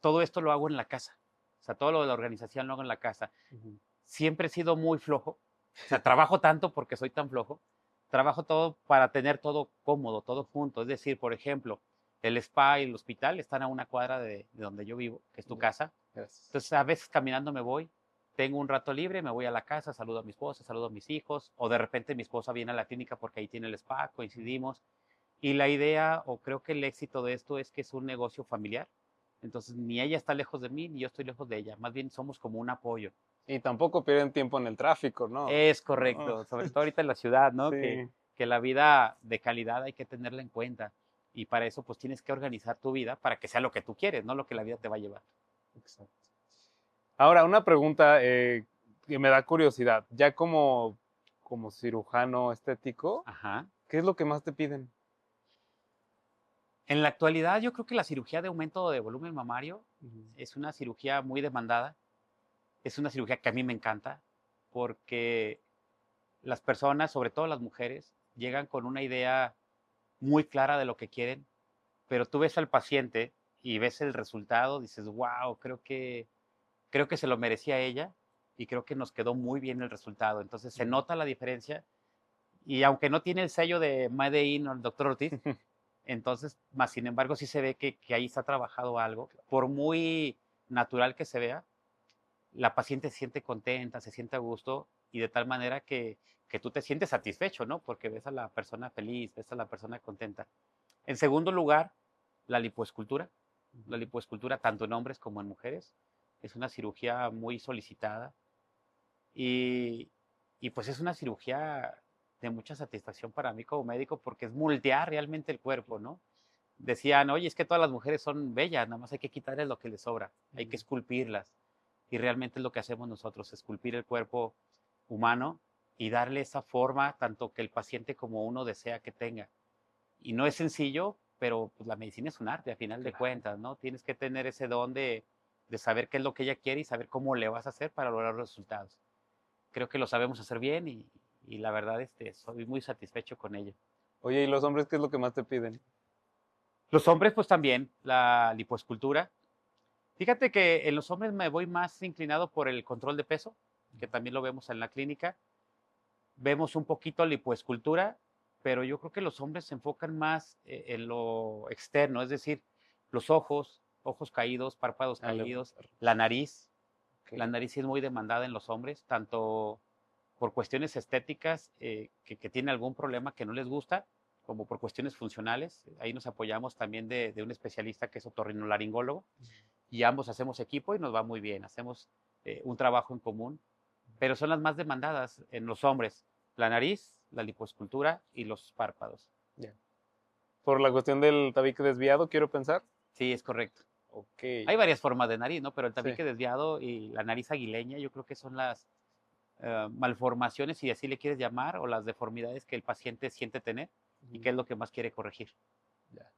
todo esto lo hago en la casa. O sea, todo lo de la organización lo hago en la casa. Siempre he sido muy flojo. O sea, trabajo tanto porque soy tan flojo. Trabajo todo para tener todo cómodo, todo junto. Es decir, por ejemplo, el spa y el hospital están a una cuadra de donde yo vivo, que es tu casa. Gracias. Entonces, a veces caminando me voy, tengo un rato libre, me voy a la casa, saludo a mi esposa, saludo a mis hijos, o de repente mi esposa viene a la clínica porque ahí tiene el spa, coincidimos. Y la idea, o creo que el éxito de esto es que es un negocio familiar. Entonces, ni ella está lejos de mí, ni yo estoy lejos de ella. Más bien somos como un apoyo. Y tampoco pierden tiempo en el tráfico, ¿no? Es No. correcto, sobre todo ahorita en la ciudad, ¿no? Sí, Que la vida de calidad hay que tenerla en cuenta. Y para eso, pues tienes que organizar tu vida para que sea lo que tú quieres, no lo que la vida te va a llevar. exacto. Ahora, una pregunta que me da curiosidad. Ya como cirujano estético, Ajá. ¿qué es lo que más te piden? En la actualidad, yo creo que la cirugía de aumento de volumen mamario es una cirugía muy demandada. Es una cirugía que a mí me encanta porque las personas, sobre todo las mujeres, llegan con una idea muy clara de lo que quieren, pero tú ves al paciente y ves el resultado, dices, wow, creo que se lo merecía ella y creo que nos quedó muy bien el resultado. Entonces se nota la diferencia y aunque no tiene el sello de Made in o el Dr. Ortiz, entonces, más sin embargo, sí se ve que ahí está trabajado algo. Por muy natural que se vea, la paciente se siente contenta, se siente a gusto y de tal manera que tú te sientes satisfecho, ¿no? Porque ves a la persona feliz, ves a la persona contenta. En segundo lugar, la lipoescultura. La lipoescultura, tanto en hombres como en mujeres, es una cirugía muy solicitada y, y pues es una cirugía de mucha satisfacción para mí como médico porque es moldear realmente el cuerpo, ¿no? Decían, oye, es que todas las mujeres son bellas, nada más hay que quitarles lo que les sobra, hay que esculpirlas. Y realmente es lo que hacemos nosotros, esculpir el cuerpo humano y darle esa forma tanto que el paciente como uno desea que tenga. Y no es sencillo, pero pues, la medicina es un arte a final de cuentas, ¿no? Tienes que tener ese don de saber qué es lo que ella quiere y saber cómo le vas a hacer para lograr los resultados. Creo que lo sabemos hacer bien y la verdad soy muy satisfecho con ello. Oye, ¿y los hombres qué es lo que más te piden? Los hombres, pues también, la lipoescultura. Fíjate que en los hombres me voy más inclinado por el control de peso, que también lo vemos en la clínica. Vemos un poquito lipoescultura pero yo creo que los hombres se enfocan más en lo externo, es decir, los ojos, ojos caídos, párpados A caídos, levantar. la nariz. La Ok. nariz sí es muy demandada en los hombres, tanto por cuestiones estéticas, que tienen algún problema que no les gusta, como por cuestiones funcionales. Ahí nos apoyamos también de un especialista que es otorrinolaringólogo y ambos hacemos equipo y nos va muy bien. Hacemos un trabajo en común, pero son las más demandadas en los hombres: la nariz, la lipoescultura y los párpados. Ya. Por la cuestión del tabique desviado, quiero pensar. Sí, es correcto. Ok. Hay varias formas de nariz, ¿no? Pero el Sí. tabique desviado y la nariz aguileña, yo creo que son las malformaciones, si así le quieres llamar, o las deformidades que el paciente siente tener y que es lo que más quiere corregir. Ya.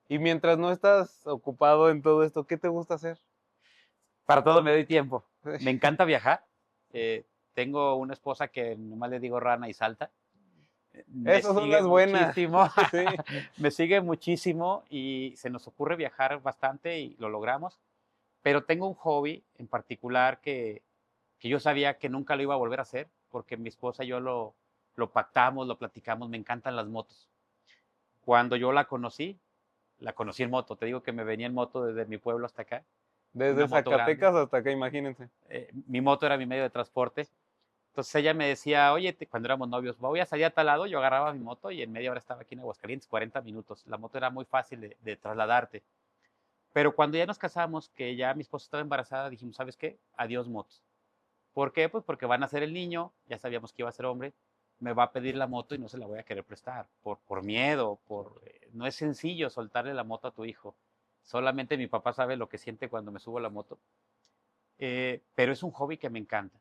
Y mientras no estás ocupado en todo esto, ¿qué te gusta hacer? Para todo me doy tiempo. Me Sí. encanta viajar. Eh, Tengo una esposa que nomás le digo rana y salta. Me Esas son sigue las buenas. muchísimo, Sí. me sigue muchísimo y se nos ocurre viajar bastante y lo logramos. Pero tengo un hobby en particular que yo sabía que nunca lo iba a volver a hacer, porque mi esposa y yo lo pactamos, lo platicamos. Me encantan las motos. Cuando yo la conocí en moto. Te digo que me venía en moto desde mi pueblo hasta acá, una Desde moto grande. Zacatecas hasta acá, imagínense. Mi moto era mi medio de transporte. Entonces ella me decía, oye, cuando éramos novios, voy a salir a tal lado. Yo agarraba mi moto y en media hora estaba aquí en Aguascalientes, 40 minutos. La moto era muy fácil de trasladarte. Pero cuando ya nos casamos, que ya mi esposa estaba embarazada, dijimos, ¿sabes qué? Adiós motos. ¿Por qué? Pues porque van a ser el niño, ya sabíamos que iba a ser hombre, me va a pedir la moto y no se la voy a querer prestar, por miedo, no es sencillo soltarle la moto a tu hijo. Solamente mi papá sabe lo que siente cuando me subo a la moto. Pero es un hobby que me encanta.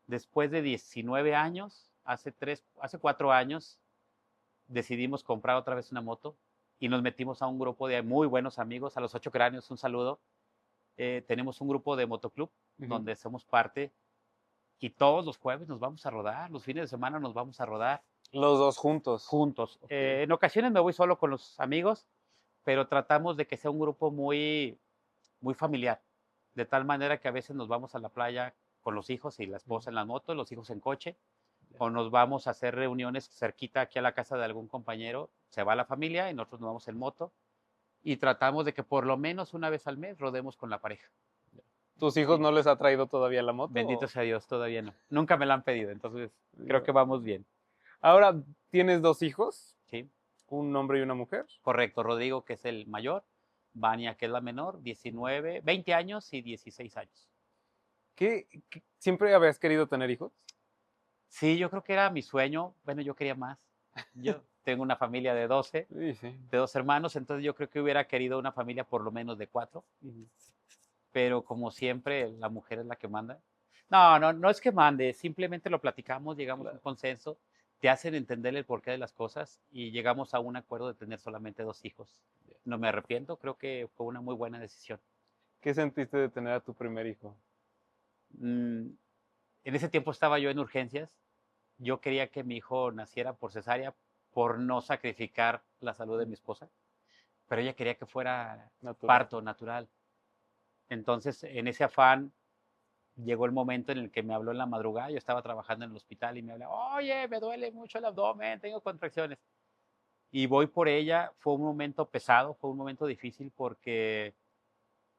Después de 19 años, hace 4 años, decidimos comprar otra vez una moto y nos metimos a un grupo de muy buenos amigos, a los 8 cráneos, un saludo. Tenemos un grupo de motoclub Ujú. donde somos parte y todos los jueves nos vamos a rodar, los fines de semana nos vamos a rodar Los dos juntos. juntos. Ok. En ocasiones me voy solo con los amigos, pero tratamos de que sea un grupo muy, muy familiar, de tal manera que a veces nos vamos a la playa con los hijos y la Ujú. esposa en la moto, los hijos en coche, Ya. o nos vamos a hacer reuniones cerquita aquí a la casa de algún compañero, se va la familia y nosotros nos vamos en moto y tratamos de que por lo menos una vez al mes rodemos con la pareja. ¿Tus hijos Y no les ha traído todavía la moto? bendito sea Dios, todavía no. Nunca me la han pedido, entonces creo No. que vamos bien. Ahora, ¿tienes dos hijos? ¿Sí? ¿Un hombre y una mujer? Correcto, Rodrigo, que es el mayor, Vania, que es la menor, 19, 20 años y 16 años. ¿Siempre habías querido tener hijos? Sí, yo creo que era mi sueño. Bueno, yo quería más. Yo tengo una familia de 12, Sí, sí. de 2 hermanos, entonces yo creo que hubiera querido una familia por lo menos de 4, Ujú. pero como siempre, la mujer es la que manda. No, no, no es que mande, simplemente lo platicamos, llegamos a un Claro. consenso, te hacen entender el porqué de las cosas y llegamos a un acuerdo de tener solamente 2 hijos. No me arrepiento, creo que fue una muy buena decisión. ¿Qué sentiste de tener a tu primer hijo? Mm, En ese tiempo estaba yo en urgencias. Yo quería que mi hijo naciera por cesárea por no sacrificar la salud de mi esposa, pero ella quería que fuera Natural. parto natural. Entonces, en ese afán, llegó el momento en el que me habló en la madrugada. Yo estaba trabajando en el hospital y me habla, oye, me duele mucho el abdomen, tengo contracciones. Y voy por ella. Fue un momento pesado, fue un momento difícil porque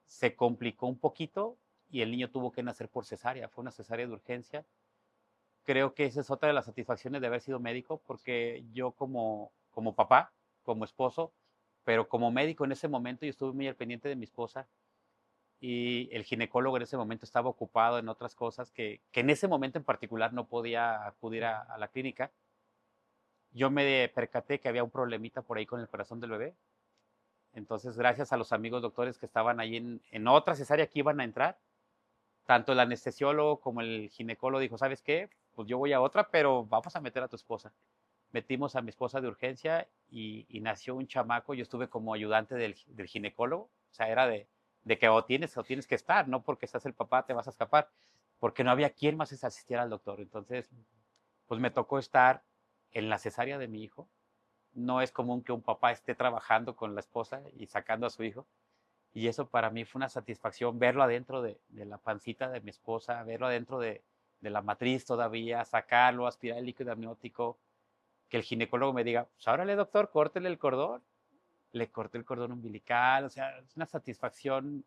se complicó un poquito y el niño tuvo que nacer por cesárea. Fue una cesárea de urgencia. Creo que esa es otra de las satisfacciones de haber sido médico, porque yo como papá, como esposo, pero como médico en ese momento yo estuve muy al pendiente de mi esposa y el ginecólogo en ese momento estaba ocupado en otras cosas que en ese momento en particular no podía acudir a la clínica. Yo me percaté que había un problemita por ahí con el corazón del bebé. Entonces, gracias a los amigos doctores que estaban ahí en otra cesárea que iban a entrar, tanto el anestesiólogo como el ginecólogo dijo, ¿sabes qué? Pues yo voy a otra, pero vamos a meter a tu esposa. Metimos a mi esposa de urgencia y nació un chamaco. Yo estuve como ayudante del ginecólogo. O sea, era de que o tienes que estar, no porque estás el papá te vas a escapar, porque no había quien más asistiera al doctor. Entonces, pues me tocó estar en la cesárea de mi hijo. No es común que un papá esté trabajando con la esposa y sacando a su hijo. Y eso para mí fue una satisfacción, verlo adentro de la pancita de mi esposa, verlo adentro de la matriz todavía, sacarlo, aspirar el líquido amniótico, que el ginecólogo me diga, pues órale, doctor, córtele el cordón. Le corté el cordón umbilical, o sea, es una satisfacción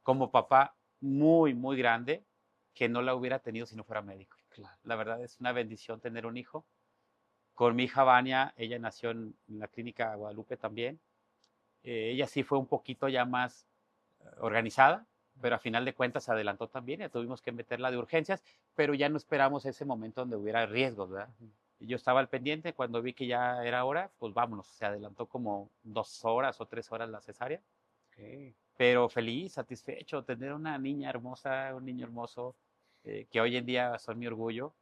como papá muy, muy grande que no la hubiera tenido si no fuera médico. Claro. La verdad es una bendición tener un hijo. Con mi hija Vania, ella nació en la clínica Guadalupe también. Ella sí fue un poquito ya más organizada, pero a final de cuentas se adelantó también, ya tuvimos que meterla de urgencias, pero ya no esperamos ese momento donde hubiera riesgos, ¿verdad? Yo estaba al pendiente, cuando vi que ya era hora, pues vámonos, se adelantó como 2 horas o 3 horas la cesárea, Ok. pero feliz, satisfecho, tener una niña hermosa, un niño hermoso, que hoy en día son mi orgullo,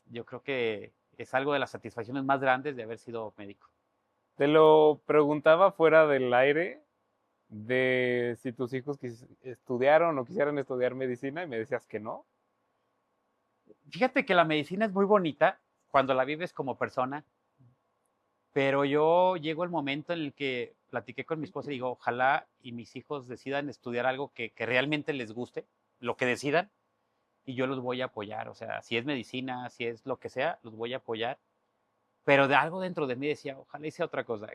yo creo que es algo de las satisfacciones más grandes de haber sido médico. Te lo preguntaba fuera del aire de si tus hijos estudiaron o quisieran estudiar medicina y me decías que no. Fíjate que la medicina es muy bonita cuando la vives como persona, pero yo llego el momento en el que platiqué con mi esposa y digo, ojalá y mis hijos decidan estudiar algo que realmente les guste, lo que decidan, y yo los voy a apoyar. O sea, si es medicina, si es lo que sea, los voy a apoyar. Pero de algo dentro de mí decía, ojalá hice otra cosa,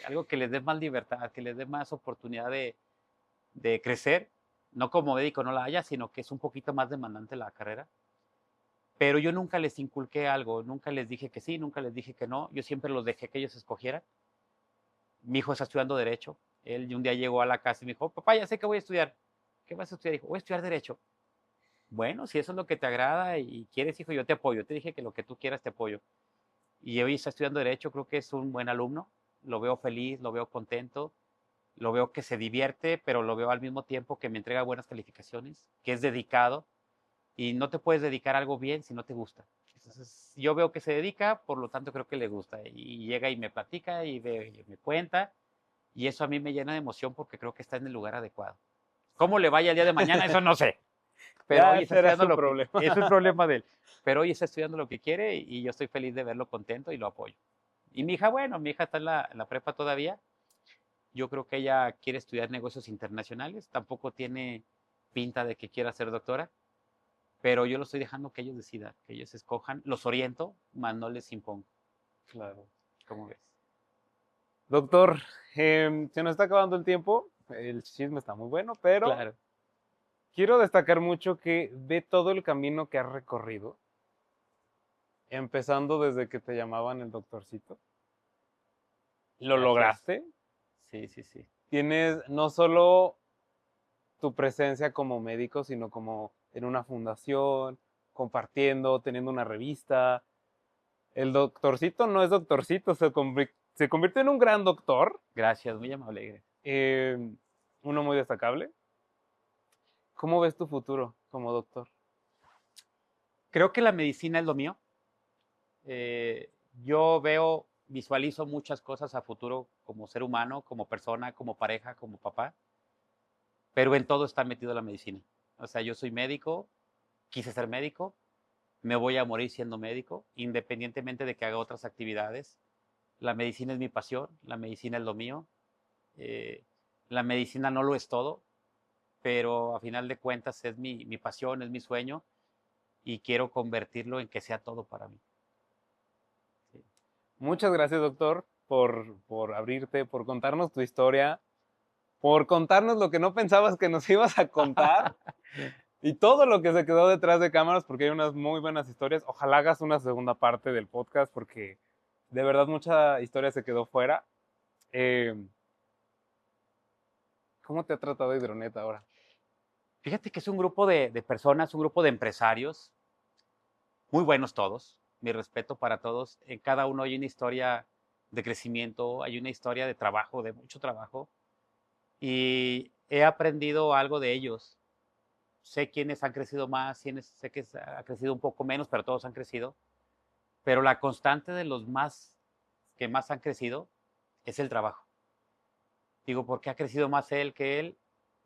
algo que les dé más libertad, que les dé más oportunidad de crecer, no como médico no la haya, sino que es un poquito más demandante la carrera. Pero yo nunca les inculqué algo, nunca les dije que sí, nunca les dije que no, yo siempre los dejé que ellos escogieran. Mi hijo está estudiando Derecho, él un día llegó a la casa y me dijo, papá, ya sé que voy a estudiar. ¿Qué vas a estudiar? Dijo, voy a estudiar Derecho. Bueno, si eso es lo que te agrada y quieres, hijo, yo te apoyo. Te dije que lo que tú quieras te apoyo. Y hoy está estudiando Derecho, creo que es un buen alumno, lo veo feliz, lo veo contento, lo veo que se divierte, pero lo veo al mismo tiempo que me entrega buenas calificaciones, que es dedicado, y no te puedes dedicar a algo bien si no te gusta. Entonces, yo veo que se dedica, por lo tanto creo que le gusta, y llega y me platica y me cuenta, y eso a mí me llena de emoción porque creo que está en el lugar adecuado. ¿Cómo le vaya el día de mañana? Eso no sé, pero Ya hoy está será estudiando su lo que, problema. es el problema de él, pero hoy está estudiando lo que quiere y yo estoy feliz de verlo contento y lo apoyo. Y mi hija, bueno, mi hija está en la prepa todavía, yo creo que ella quiere estudiar negocios internacionales, tampoco tiene pinta de que quiera ser doctora, pero yo lo estoy dejando que ellos decidan, que ellos escojan, los oriento, mas no les impongo. Claro. ¿Cómo ves? Doctor, se nos está acabando el tiempo. El chisme está muy bueno, pero Claro. quiero destacar mucho que ve todo el camino que has recorrido, empezando desde que te llamaban el doctorcito. Lo Gracias. lograste. Sí, sí, sí. Tienes no solo tu presencia como médico, sino como en una fundación, compartiendo, teniendo una revista. El doctorcito no es doctorcito, se convirtió en un gran doctor, Gracias, muy amable. eh, uno muy destacable. ¿Cómo ves tu futuro como doctor? Creo que la medicina es lo mío. Eh, yo veo, visualizo muchas cosas a futuro como ser humano, como persona, como pareja, como papá, pero en todo está metido la medicina. O sea, yo soy médico, quise ser médico, me voy a morir siendo médico, independientemente de que haga otras actividades. La medicina es mi pasión, la medicina es lo mío. Eh, la medicina no lo es todo, pero a final de cuentas es mi pasión, es mi sueño y quiero convertirlo en que sea todo para mí. Sí. Muchas gracias, doctor, por abrirte, por contarnos tu historia, por contarnos lo que no pensabas que nos ibas a contar y todo lo que se quedó detrás de cámaras, porque hay unas muy buenas historias. Ojalá hagas una segunda parte del podcast, porque de verdad mucha historia se quedó fuera. Eh, ¿Cómo te ha tratado Hidronet ahora? Fíjate que es un grupo de personas, un grupo de empresarios, muy buenos todos, mi respeto para todos. En cada uno hay una historia de crecimiento, hay una historia de trabajo, de mucho trabajo, y he aprendido algo de ellos. Sé quiénes han crecido más, sé que ha crecido un poco menos, pero todos han crecido. Pero la constante de los más que más han crecido es el trabajo. Digo, ¿por qué ha crecido más él que él?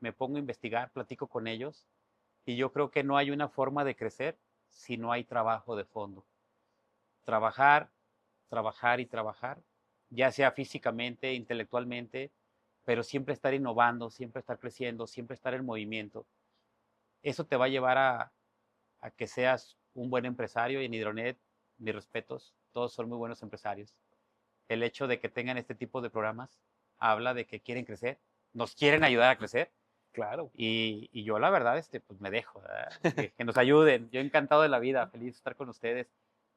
Me pongo a investigar, platico con ellos y yo creo que no hay una forma de crecer si no hay trabajo de fondo. Trabajar, trabajar y trabajar, ya sea físicamente, intelectualmente, pero siempre estar innovando, siempre estar creciendo, siempre estar en movimiento. Eso te va a llevar a que seas un buen empresario y en Hidronet, mis respetos, todos son muy buenos empresarios. El hecho de que tengan este tipo de programas habla de que quieren crecer, nos quieren ayudar a crecer. Claro. Y yo la verdad, pues me dejo, ¿verdad? Que nos ayuden. Yo encantado de la vida, feliz de estar con ustedes.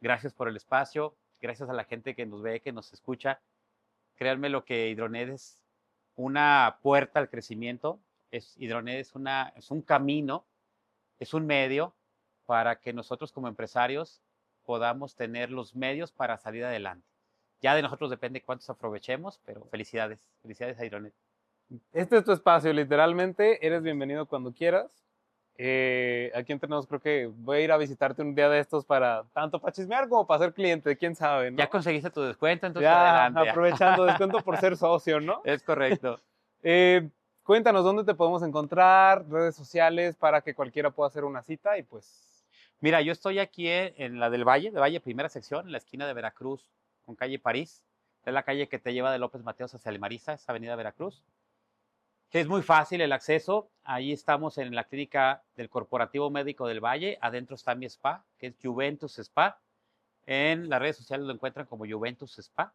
Gracias por el espacio, gracias a la gente que nos ve, que nos escucha. Créanme lo que Hidronet es una puerta al crecimiento. Hidronet es un camino, es un medio para que nosotros como empresarios podamos tener los medios para salir adelante. Ya de nosotros depende cuántos aprovechemos, pero felicidades, felicidades a Hidronet. Este es tu espacio, literalmente. Eres bienvenido cuando quieras. Aquí entre nos creo que voy a ir a visitarte un día de estos para tanto para chismear como para ser cliente, quién sabe, ¿no? Ya conseguiste tu descuento, entonces Ya, adelante. aprovechando descuento por ser socio, ¿no? Es correcto. Cuéntanos dónde te podemos encontrar, redes sociales para que cualquiera pueda hacer una cita y pues... Mira, yo estoy aquí en la del Valle, de Valle, primera sección, en la esquina de Veracruz, con calle París. Es la calle que te lleva de López Mateos hacia el Marisa, es Avenida Veracruz. Es muy fácil el acceso. Ahí estamos en la clínica del Corporativo Médico del Valle. Adentro está mi spa, que es Juventus Spa. En las redes sociales lo encuentran como Juventus Spa.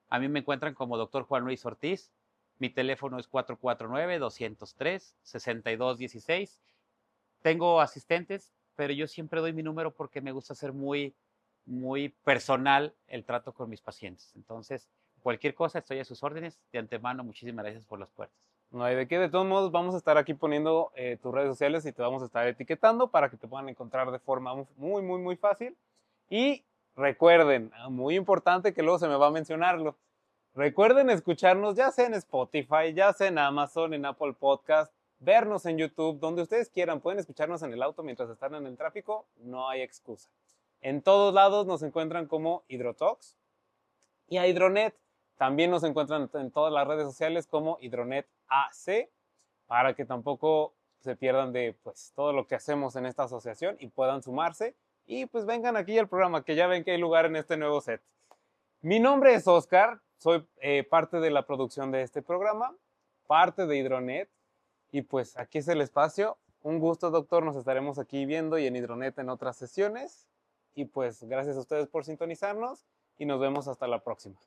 A mí me encuentran como Dr. Juan Luis Ortiz. Mi teléfono es 449-203-6216. Tengo asistentes, pero yo siempre doy mi número porque me gusta ser muy personal el trato con mis pacientes. Entonces, cualquier cosa, estoy a sus órdenes. De antemano, muchísimas gracias por las puertas. No hay de qué, de todos modos vamos a estar aquí poniendo tus redes sociales y te vamos a estar etiquetando para que te puedan encontrar de forma muy fácil. Y recuerden, muy importante que luego se me va a mencionarlo, recuerden escucharnos ya sea en Spotify, ya sea en Amazon, en Apple Podcast, vernos en YouTube, donde ustedes quieran, pueden escucharnos en el auto mientras están en el tráfico, no hay excusa. En todos lados nos encuentran como Hidrotalks y a Hidronet. También nos encuentran en todas las redes sociales como Hidronet AC, para que tampoco se pierdan de pues, todo lo que hacemos en esta asociación y puedan sumarse. Y pues vengan aquí al programa, que ya ven que hay lugar en este nuevo set. Mi nombre es Oscar, soy parte de la producción de este programa, parte de Hidronet. Y pues aquí es el espacio. Un gusto, doctor, nos estaremos aquí viendo y en Hidronet en otras sesiones. Y pues gracias a ustedes por sintonizarnos y nos vemos hasta la próxima.